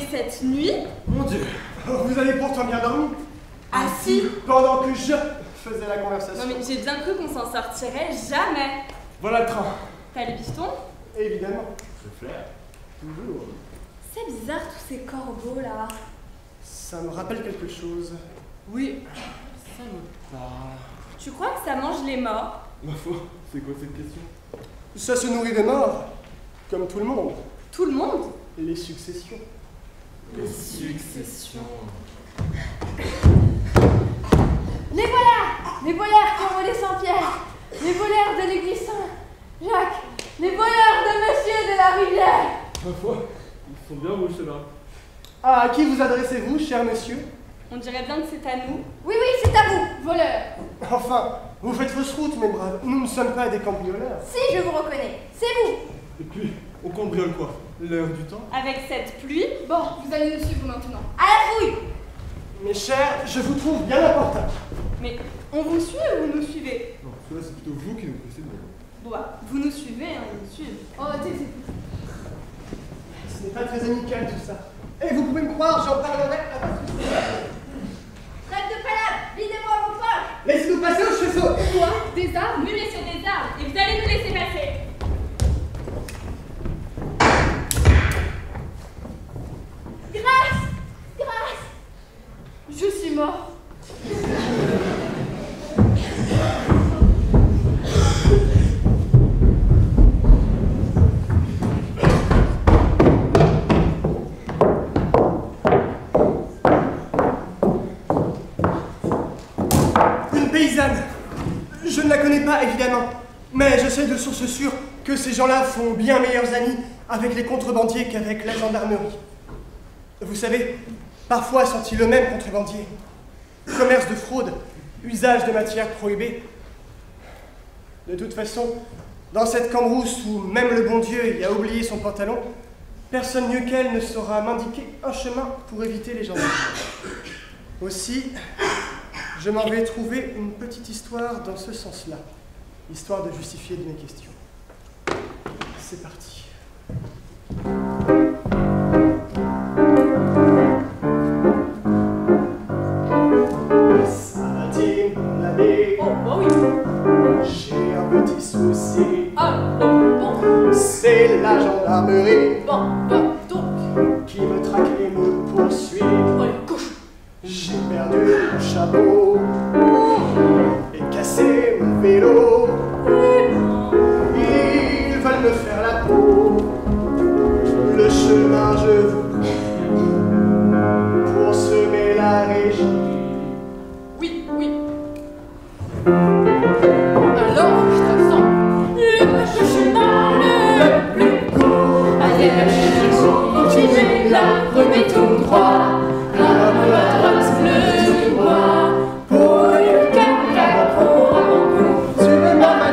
Cette nuit? Mon Dieu, vous avez pourtant bien dormi. Ah si? Pendant que je faisais la conversation. Non mais j'ai bien cru qu'on s'en sortirait jamais. Voilà le train. T'as les pistons? Évidemment. Je flaire. Toujours. C'est bizarre tous ces corbeaux là. Ça me rappelle quelque chose. Oui, ça me parle. Tu crois que ça mange les morts? Ma foi, c'est quoi cette question? Ça se nourrit des morts, comme tout le monde. Tout le monde? Les successions. Les successions. Les voleurs qui ont volé Saint-Pierre, les voleurs de l'église Saint-Jacques, les voleurs de Monsieur de la Rivière. Ma foi, ils sont bien beaux ceux-là. Ah, à qui vous adressez-vous, cher monsieur? On dirait bien que c'est à nous. Oui, c'est à vous, voleurs. Enfin, vous faites fausse route, mes braves. Nous ne sommes pas des cambrioleurs. Si, je vous reconnais, c'est vous. Et puis, on cambriole quoi? L'heure du temps? Avec cette pluie? Bon, vous allez nous suivre maintenant. À la fouille. Mes chers, je vous trouve bien important. Mais on vous suit ou vous nous suivez? Non, cela c'est plutôt vous qui nous précédez. Bon, vous nous suivez, hein, vous nous suivez. Oh, t'es. Ce n'est pas très amical tout ça. Et vous pouvez me croire, j'en parlerai à la Trêve de palabres, videz-moi vos poches. Laissez-nous passer au cheval. Quoi? Des armes? Oui, messieurs, des armes. Et vous allez nous laisser passer. Grâce. Je suis mort. Une paysanne. Je ne la connais pas, évidemment. Mais je sais de sources sûres que ces gens-là font bien meilleurs amis avec les contrebandiers qu'avec la gendarmerie. Vous savez, parfois sont-ils eux-mêmes contrebandiers. Commerce de fraude, usage de matières prohibées. De toute façon, dans cette cambrousse où même le bon Dieu y a oublié son pantalon, personne mieux qu'elle ne saura m'indiquer un chemin pour éviter les gendarmes. Aussi, je m'en vais trouver une petite histoire dans ce sens-là. histoire de justifier de mes questions. C'est parti. Sabatine, mon ami. Oh, bah oui. J'ai un petit souci. Alors, bon. C'est la gendarmerie. Bon, bah, donc. Qui me traque et me poursuit. Allez, couche. J'ai perdu mon chapeau et cassé mon vélo. Ils veulent me faire la peau. Le chemin, je vous prie, pour semer la régie. Oui, oui. Alors, je te sens le chemin le plus court. Allez, continuez là, remets tout droit. À droite, le bois. Pour le caca, pour un coup. Suivez ma main.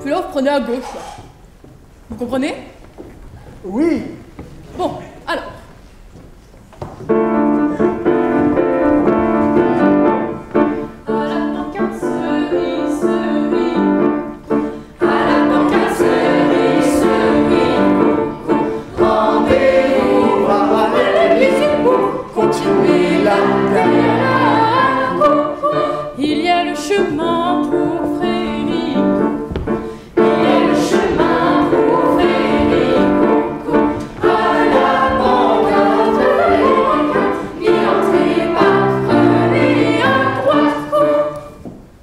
Puis là, vous prenez à gauche, là. Vous comprenez? Oui. Bon, alors. À la pancarte, cerise, cerise. À la pancarte, cerise, cerise. Rendez-vous à l'église pour continuer la terre. Il y a le chemin pour Frédéric. Il y a le chemin pour Frédéric. À la pancarte, ni entrée par prenez à droite.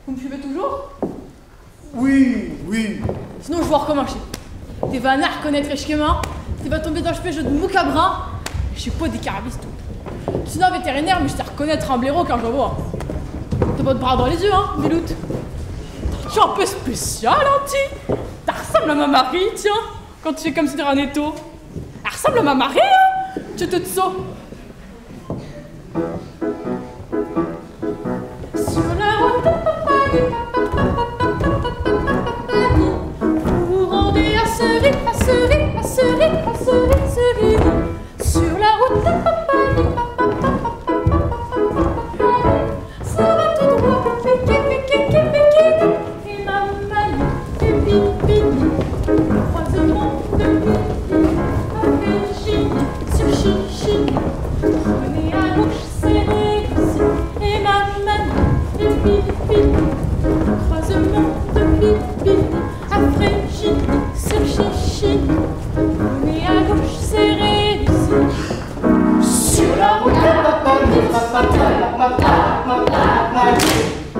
Vous me suivez toujours? Oui, oui. Sinon, je vais recommencer. Tu vas à reconnaître les schémas, tu vas tomber dans le piège de moucabrin. Je suis pas des carabistes. Sinon, vétérinaire, mais je sais reconnaître un blaireau quand je le vois. T'as pas de bras dans les yeux, hein, Miloute? Tu es un peu spécial, hein, t'as ressemble à ma Marie, tiens, quand tu fais comme si tu étais un étau. Elle ressemble à ma Marie, hein? Tu es tout ça. Sur la route, vous vous rendez à Cerise, à Cerise, à Cerise, à Cerise, Cerise. Sur la route, ça va tout droit, piqué, piqué, piqué, et ma mamie, et pipi, croisement de pipi, avec Chine, sur Chichine, prenez à gauche, serrez ici, et ma mamie, et pipi, croisement de pipi, après Chine, sur Chichine, prenez à gauche, serrez ici, sur la route,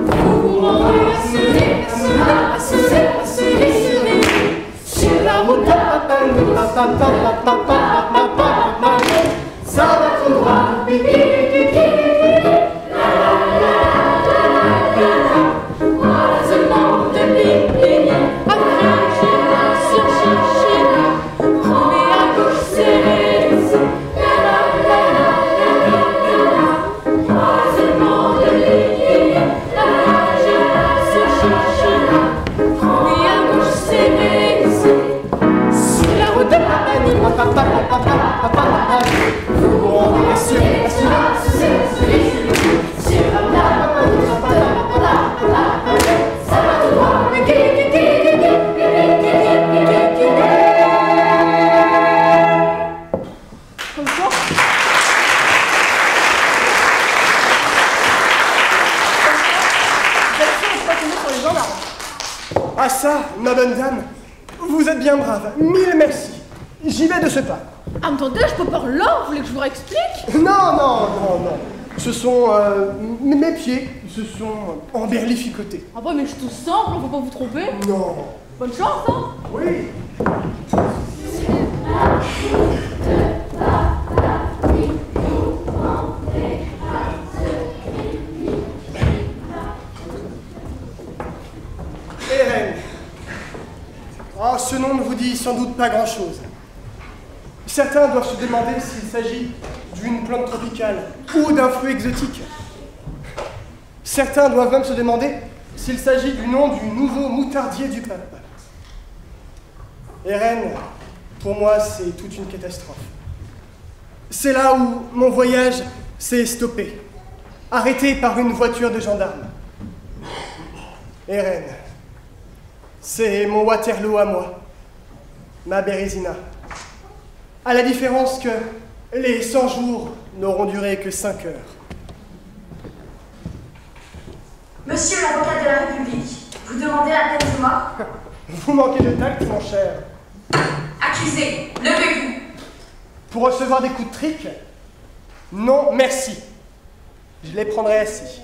vous rendez à Cerise, à Cerise, à Cerise, sur la route, Ça va tout droit. croisement de pipi, après Chine, sur Chichine, prenez à gauche, serrez ici, croisement de pipi, après Chine, sur Chichine, prenez à gauche, serrez ici, sur la route de Vous rendez sur Ah ça, ma bonne dame, vous êtes bien brave. Mille merci. J'y vais de ce pas. Attendez, je peux parler là? Vous voulez que je vous réexplique? Non, non, non, non. Ce sont mes pieds, se sont emberlificotés. Ah bah mais je suis tout simple, on peut pas vous tromper. Non. Bonne chance, hein? Oui. Eren. Oh, ce nom ne vous dit sans doute pas grand-chose. Certains doivent se demander s'il s'agit d'une plante tropicale ou d'un fruit exotique. Certains doivent même se demander s'il s'agit du nom du nouveau moutardier du pape. Eren, pour moi, c'est toute une catastrophe. C'est là où mon voyage s'est stoppé, arrêté par une voiture de gendarmes. Eren, c'est mon Waterloo à moi, ma Bérésina. À la différence que les 100 jours n'auront duré que 5 heures. Monsieur l'avocat de la République, vous demandez la peine de mort? Vous manquez de tact, mon cher. Accusé, levez-vous. Pour recevoir des coups de trique? Non, merci. Je les prendrai assis.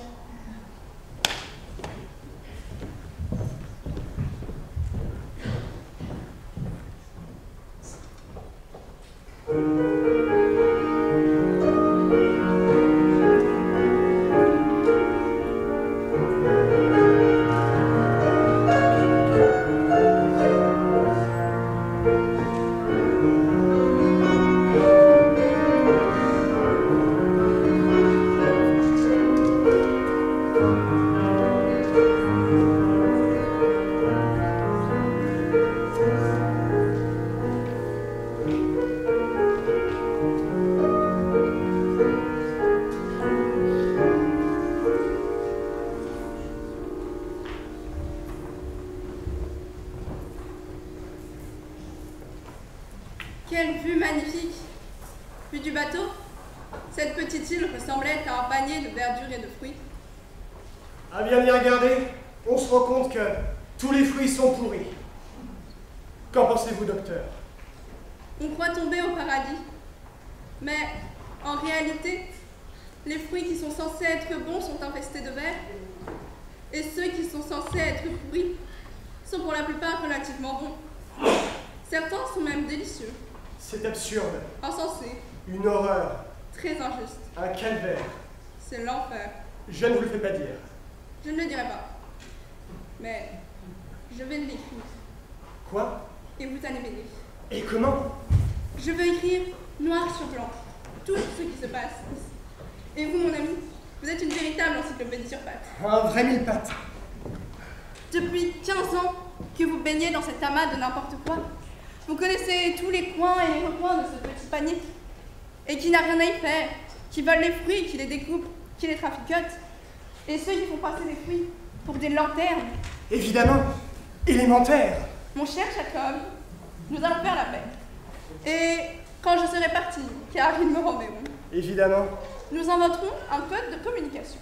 Quelle vue magnifique! Vue du bateau, cette petite île ressemblait à un panier de verdure et de fruits. À bien y regarder, on se rend compte que tous les fruits sont pourris. Qu'en pensez-vous, docteur? On croit tomber au paradis. Mais en réalité, les fruits qui sont censés être bons sont infestés de vers, et ceux qui sont censés être pourris sont pour la plupart relativement bons. Certains sont même délicieux. C'est absurde. Insensé. Une horreur. Très injuste. Un calvaire. C'est l'enfer. Je ne vous le fais pas dire. Je ne le dirai pas. Mais je vais l'écrire. Quoi? Et vous allez m'aider. Et comment? Je veux écrire noir sur blanc tout ce qui se passe ici. Et vous, mon ami, vous êtes une véritable encyclopédie sur pattes. Un vrai mille-pattes. Depuis 15 ans que vous baignez dans cet amas de n'importe quoi, vous connaissez tous les coins et les recoins de ce petit panier, et qui n'a rien à y faire, qui vole les fruits, qui les découpe, qui les traficote, et ceux qui font passer les fruits pour des lanternes. Évidemment, élémentaire. Mon cher Jacob, nous allons faire la paix. Et quand je serai partie, car ils me renverront, évidemment, nous inventerons un code de communication,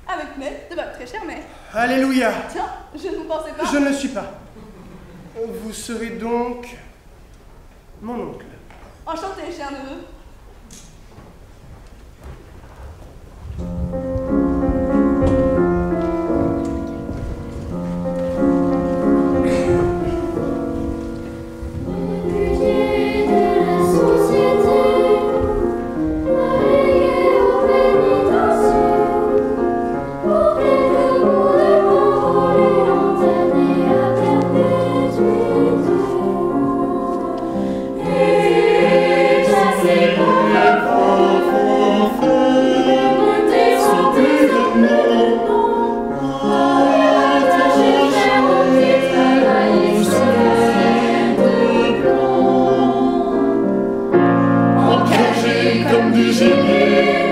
avec l'aide de votre très chère mère. Alléluia. Tiens, je ne vous pensais pas. Je ne le suis pas. Vous serez donc mon oncle. Enchanté, cher neveu. Humanité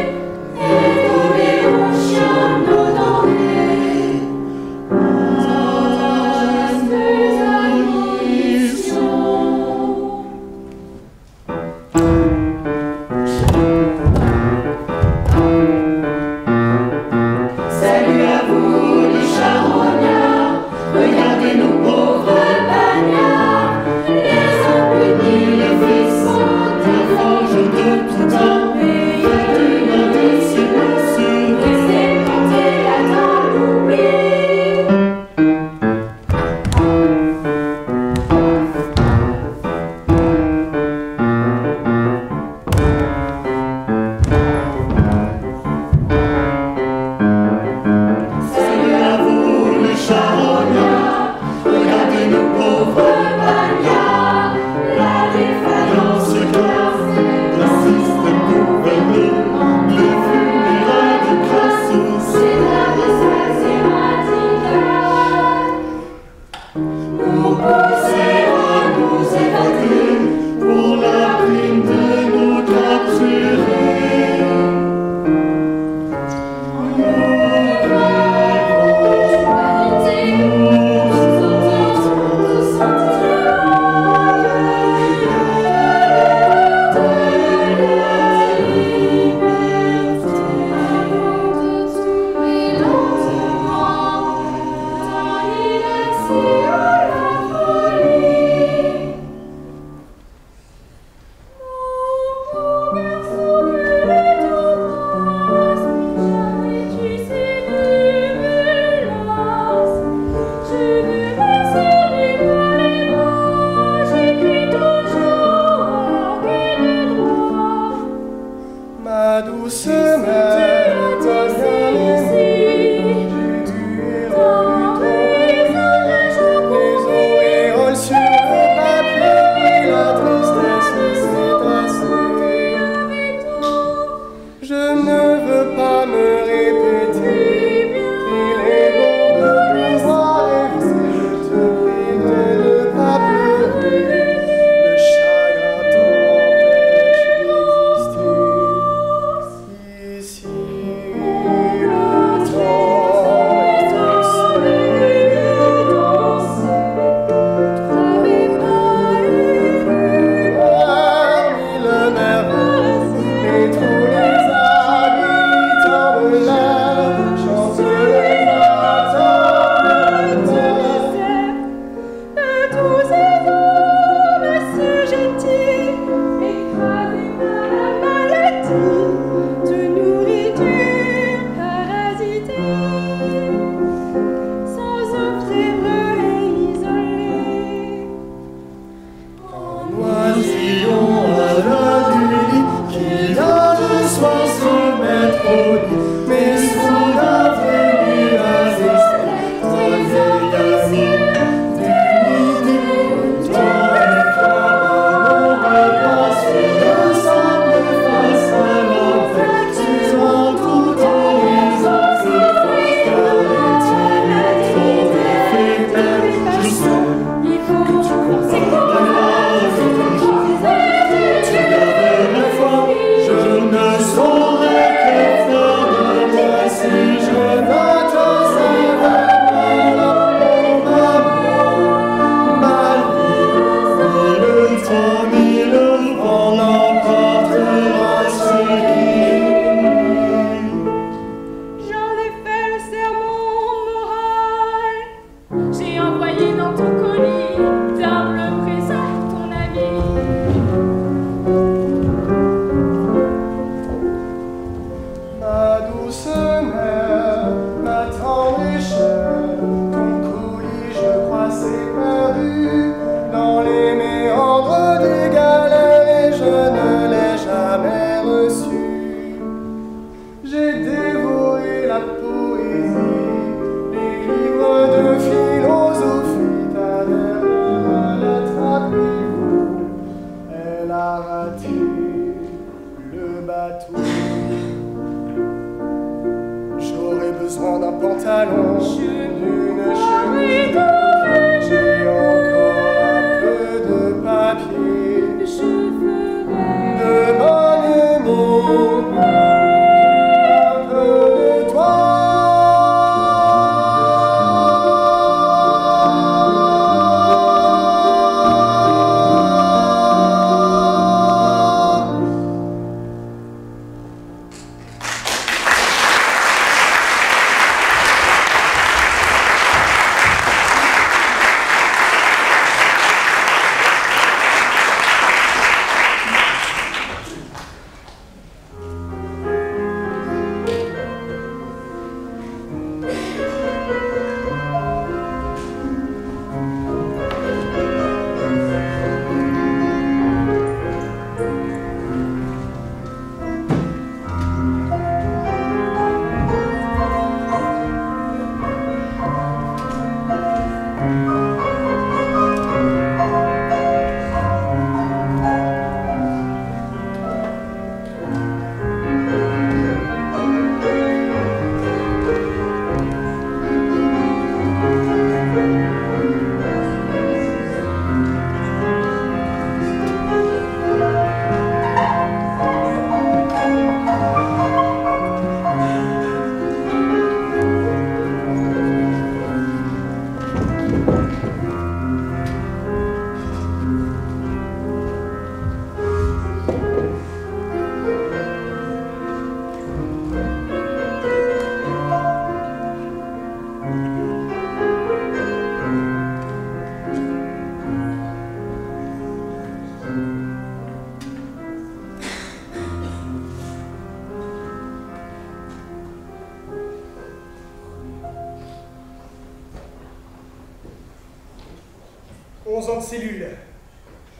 11 ans de cellule,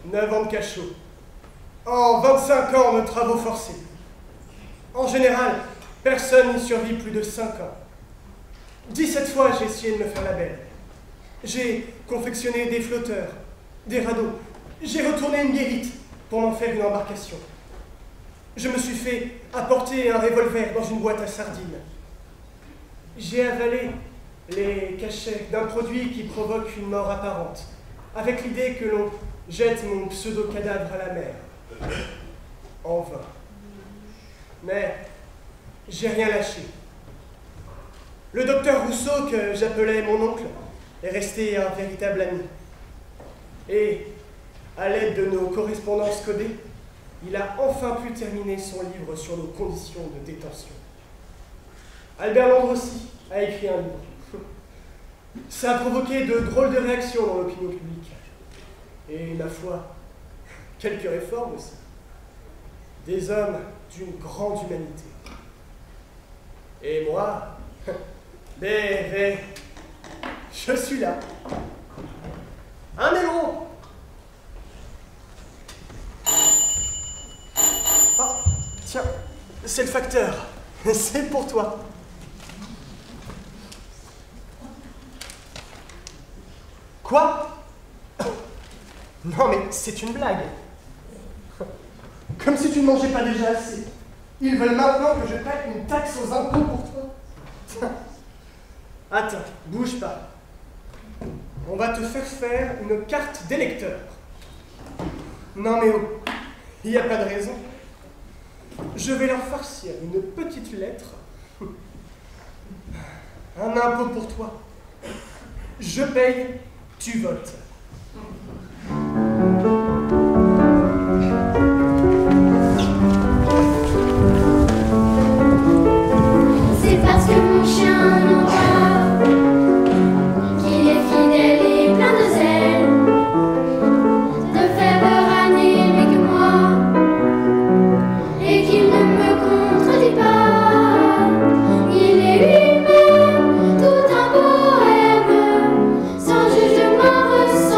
9 ans de cachot, en 25 ans de travaux forcés. En général, personne n'y survit plus de 5 ans. 17 fois, j'ai essayé de me faire la belle. J'ai confectionné des flotteurs, des radeaux. J'ai retourné une guérite pour m'en faire une embarcation. Je me suis fait apporter un revolver dans une boîte à sardines. J'ai avalé les cachets d'un produit qui provoque une mort apparente, avec l'idée que l'on jette mon pseudo-cadavre à la mer. En vain. Mais j'ai rien lâché. Le docteur Rousseau, que j'appelais mon oncle, est resté un véritable ami. Et, à l'aide de nos correspondances codées, il a enfin pu terminer son livre sur nos conditions de détention. Albert Londres aussi a écrit un livre. Ça a provoqué de drôles de réactions dans l'opinion publique. Et, ma foi, quelques réformes aussi. Des hommes d'une grande humanité. Et moi, je suis là. Un mélo. Ah, tiens, c'est le facteur. C'est pour toi. Quoi? Non mais c'est une blague. Comme si tu ne mangeais pas déjà assez. Ils veulent maintenant que je paie une taxe aux impôts pour toi. Attends, bouge pas. On va te faire une carte d'électeur. Non mais oh, il n'y a pas de raison. Je vais leur farcir une petite lettre. Un impôt pour toi. Je paye, tu votes. C'est parce que mon chien n'aura qu'il est fidèle et plein de zèle, de ferveur animée que moi, et qu'il ne me contredit pas. Il est lui-même tout un poème, sans jugement reçu.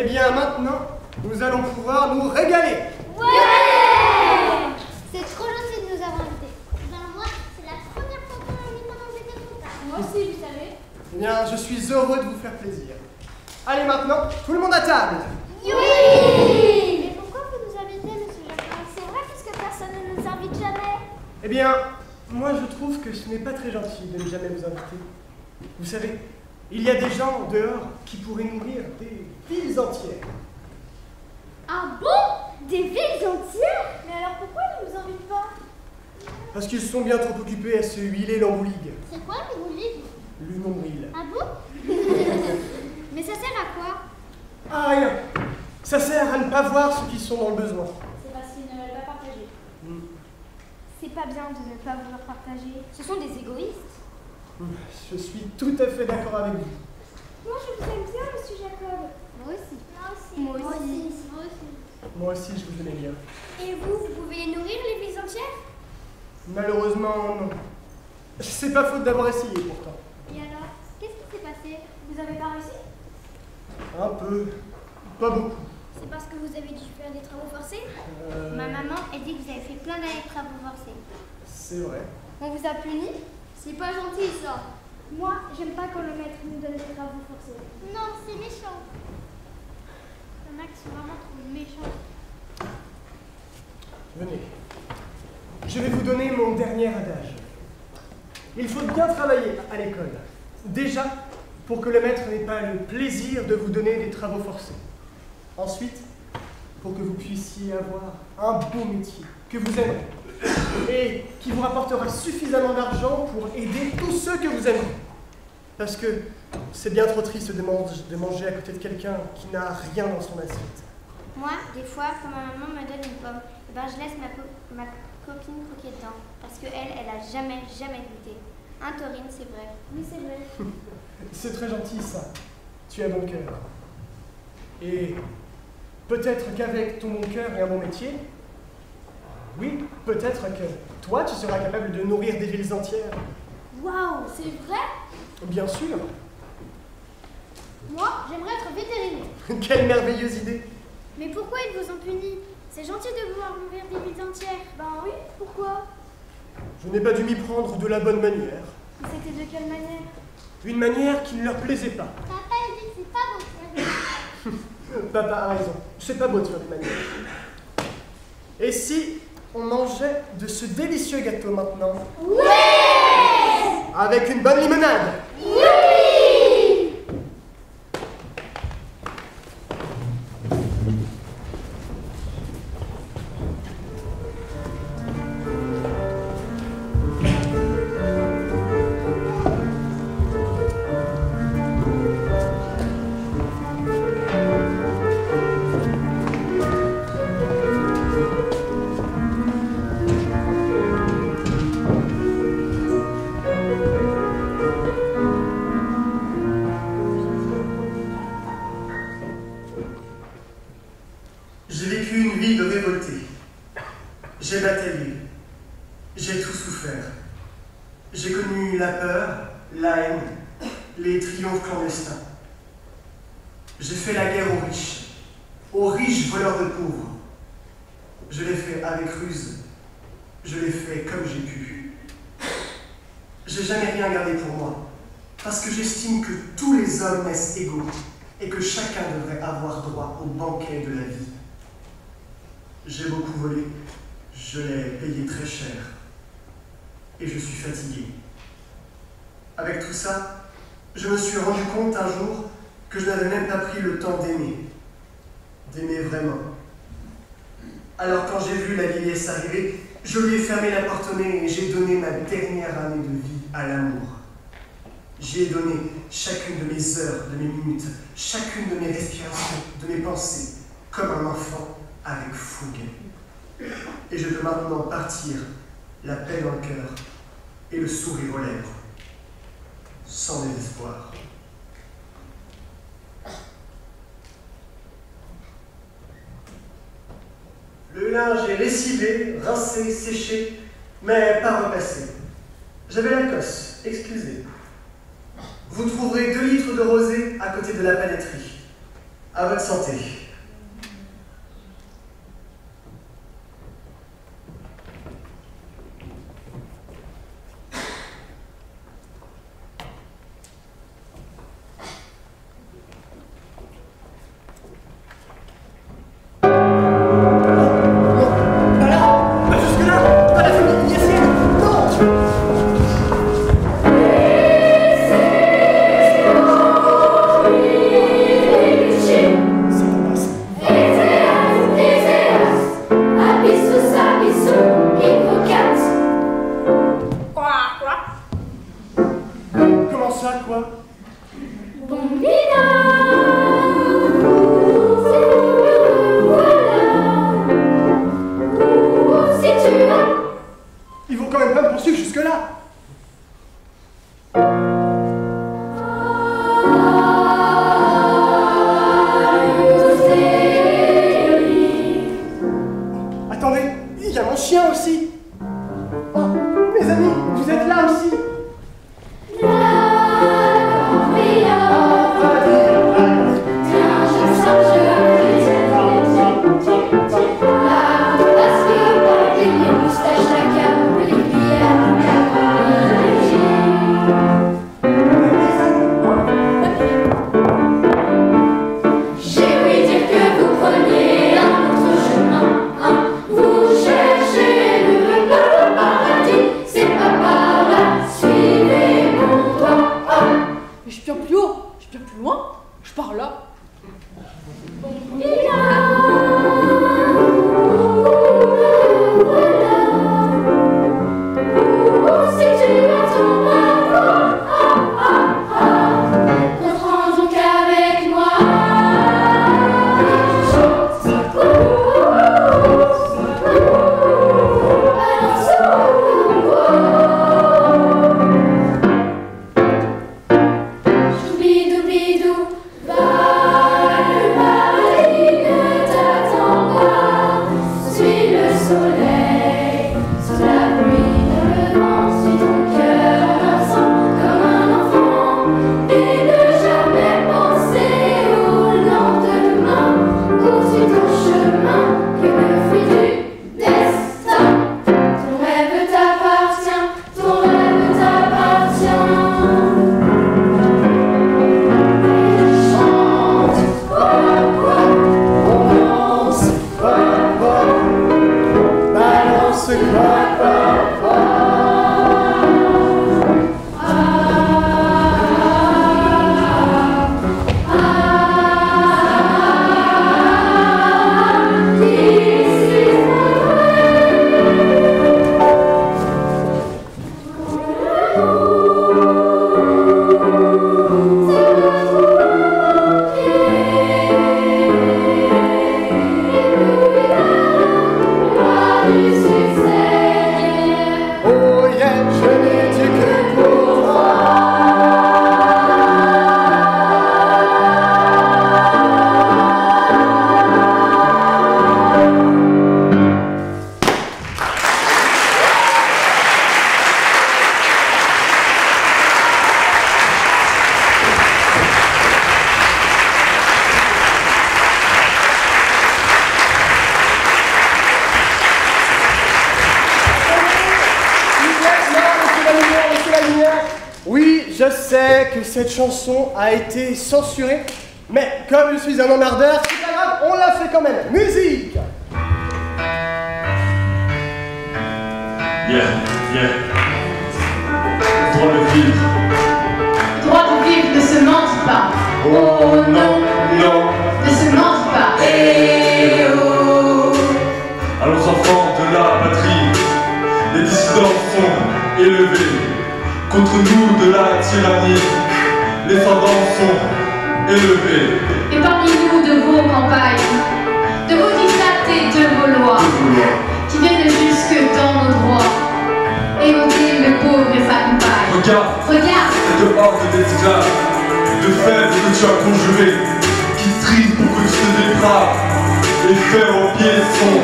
Eh bien, maintenant, nous allons pouvoir nous régaler. Ouais! C'est trop gentil de nous avoir invités. Ben moi, c'est la première fois qu'on m'invite pendant que j'étais comme ça. Moi aussi, vous savez. Eh bien, je suis heureux de vous faire plaisir. Allez, maintenant, tout le monde à table. Oui! Mais pourquoi vous nous invitez, monsieur Jacob? C'est vrai puisque personne ne nous invite jamais. Eh bien, moi je trouve que ce n'est pas très gentil de ne jamais vous inviter. Vous savez, il y a des gens dehors qui pourraient nourrir des villes entières. Ah bon? Des villes entières? Mais alors pourquoi ils ne nous invitent pas? Parce qu'ils sont bien trop occupés à se huiler l'embouligue. C'est quoi le nombril? Le nombril. Ah bon? Mais ça sert à quoi? Ah, rien. Ça sert à ne pas voir ceux qui sont dans le besoin. C'est parce qu'ils ne veulent pas partager. C'est pas bien de ne pas vouloir partager. Ce sont des égoïstes. Je suis tout à fait d'accord avec vous. Moi, je vous aime bien, monsieur Jacob. Moi aussi. Moi aussi. Moi aussi. Moi aussi. Moi aussi, je vous aimais bien. Et vous pouvez nourrir les villes entières? Malheureusement, non. C'est pas faute d'avoir essayé, pourtant. Et alors, qu'est-ce qui s'est passé? Vous avez pas réussi? Un peu. Pas beaucoup. C'est parce que vous avez dû faire des travaux forcés? Ma maman, elle dit que vous avez fait plein d'années de travaux forcés. C'est vrai. On vous a puni? C'est pas gentil, ça. Moi, j'aime pas quand le maître nous donne des travaux forcés. Non, c'est méchant. Il y en a qui sont vraiment trop méchants. Venez. Je vais vous donner mon dernier adage. Il faut bien travailler à l'école. Déjà, pour que le maître n'ait pas le plaisir de vous donner des travaux forcés. Ensuite, pour que vous puissiez avoir un beau métier que vous aimerez et qui vous rapportera suffisamment d'argent pour aider tous ceux que vous aimerez. Parce que c'est bien trop triste de manger à côté de quelqu'un qui n'a rien dans son assiette. Moi, des fois, quand ma maman me donne une pomme, eh ben, je laisse ma copine croquer dedans. Parce qu'elle, elle a jamais goûté. Hein, Taurine, c'est vrai. Oui, c'est vrai. C'est très gentil, ça. Tu as bon cœur. Et peut-être qu'avec ton bon cœur et un bon métier, oui, peut-être que toi, tu seras capable de nourrir des villes entières. Waouh, c'est vrai? Bien sûr. Moi, j'aimerais être vétérinaire. Quelle merveilleuse idée. Mais pourquoi ils vous ont puni? C'est gentil de vouloir nourrir des villes entières. Ben oui, pourquoi? Je n'ai pas dû m'y prendre de la bonne manière. C'était de quelle manière? Une manière qui ne leur plaisait pas. Papa, il dit que c'est pas bon. Papa a raison. C'est pas beau de faire des manières. Et si on mangeait de ce délicieux gâteau maintenant? Ouais! Avec une bonne limonade? Oui! J'ai vécu une vie de révolté. J'ai bataillé. J'ai tout souffert. J'ai connu la peur, la haine, les triomphes clandestins. J'ai fait la guerre aux riches voleurs de pauvres. Je l'ai fait avec ruse. Je l'ai fait comme j'ai pu. J'ai jamais rien gardé pour moi, parce que j'estime que tous les hommes naissent égaux et que chacun devrait avoir droit au banquet de la vie. J'ai beaucoup volé, je l'ai payé très cher, et je suis fatigué. Avec tout ça, je me suis rendu compte un jour que je n'avais même pas pris le temps d'aimer vraiment. Alors quand j'ai vu la vieillesse arriver, je lui ai fermé la porte au nez et j'ai donné ma dernière année de vie à l'amour. J'y ai donné chacune de mes heures, de mes minutes, chacune de mes respirations, de mes pensées, comme un enfant avec fougue. Et je peux maintenant partir, la paix dans le cœur et le sourire aux lèvres, sans désespoir. Le linge est lessivé, rincé, séché, mais pas repassé. J'avais la cosse, excusez. Vous trouverez 2 litres de rosée à côté de la paletterie. À votre santé. Je sais que cette chanson a été censurée, mais comme je suis un emmerdeur, c'est pas grave, on l'a fait quand même. Musique! Droit de vivre. Droit de vivre ne se mente pas. Oh non, non. Ne se mente pas. Eh oh. À nos enfants de la patrie, les dissidents sont élevés. Contre nous de la tyrannie, les fendants sont élevés. Et parmi nous de vos campagnes, de vos dictats et de vos lois, qui viennent jusque dans nos droits, et ôter le pauvre et sa compagne. Regarde cette horde d'esclaves, de faibles que tu as conjurés, qui trient pour que tu te dépraves, et faire aux pieds sont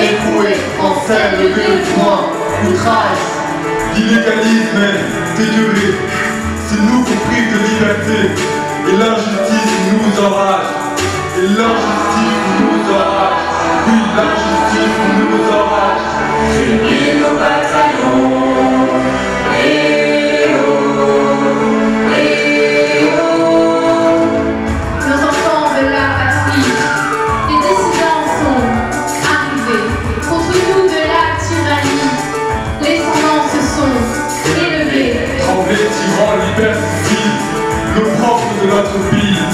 écroués, français, levé le poing, outrage. L'illégalisme est écœuré, c'est nous qu'on prive de liberté, et l'injustice nous enrage. Et l'injustice nous orage. Oui, l'injustice nous orage. Unis nos bataillons. Nos enfants de la patrie, les dissidents sont arrivés. Contre nous de la tyrannie, les sans-noms se sont élevés. Tremblez, tyrans liberticides, l'opprobre de notre pays.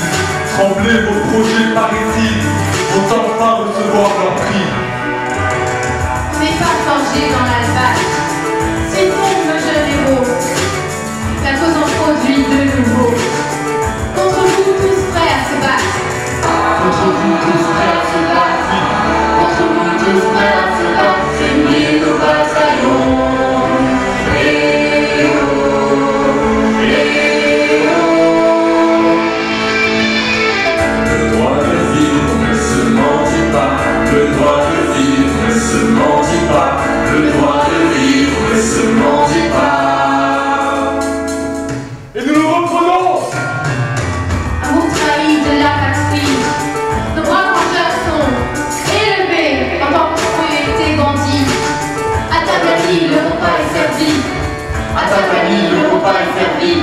Tremblez, vos projets parricides vont enfin recevoir leur prix. Mais pas forgés dans l'albâtre, ces tombes jeunes héros, la cause en produit de nouveau. Contre vous tous prêts à se battre. Contre vous tous prêts à se battre. Contre vous tous prêts à se battre. Unis nos bataillons. Le droit de vivre ne se mendie pas. Le droit de vivre ne se mendie pas. Le droit de vivre ne se mendie pas. Et nous nous reprenons. Amour trahi de la patrie, nos bras vengeurs sont élevés en tant que propriété bandit. À ta famille, le repas est servi. À ta famille, le repas est servi.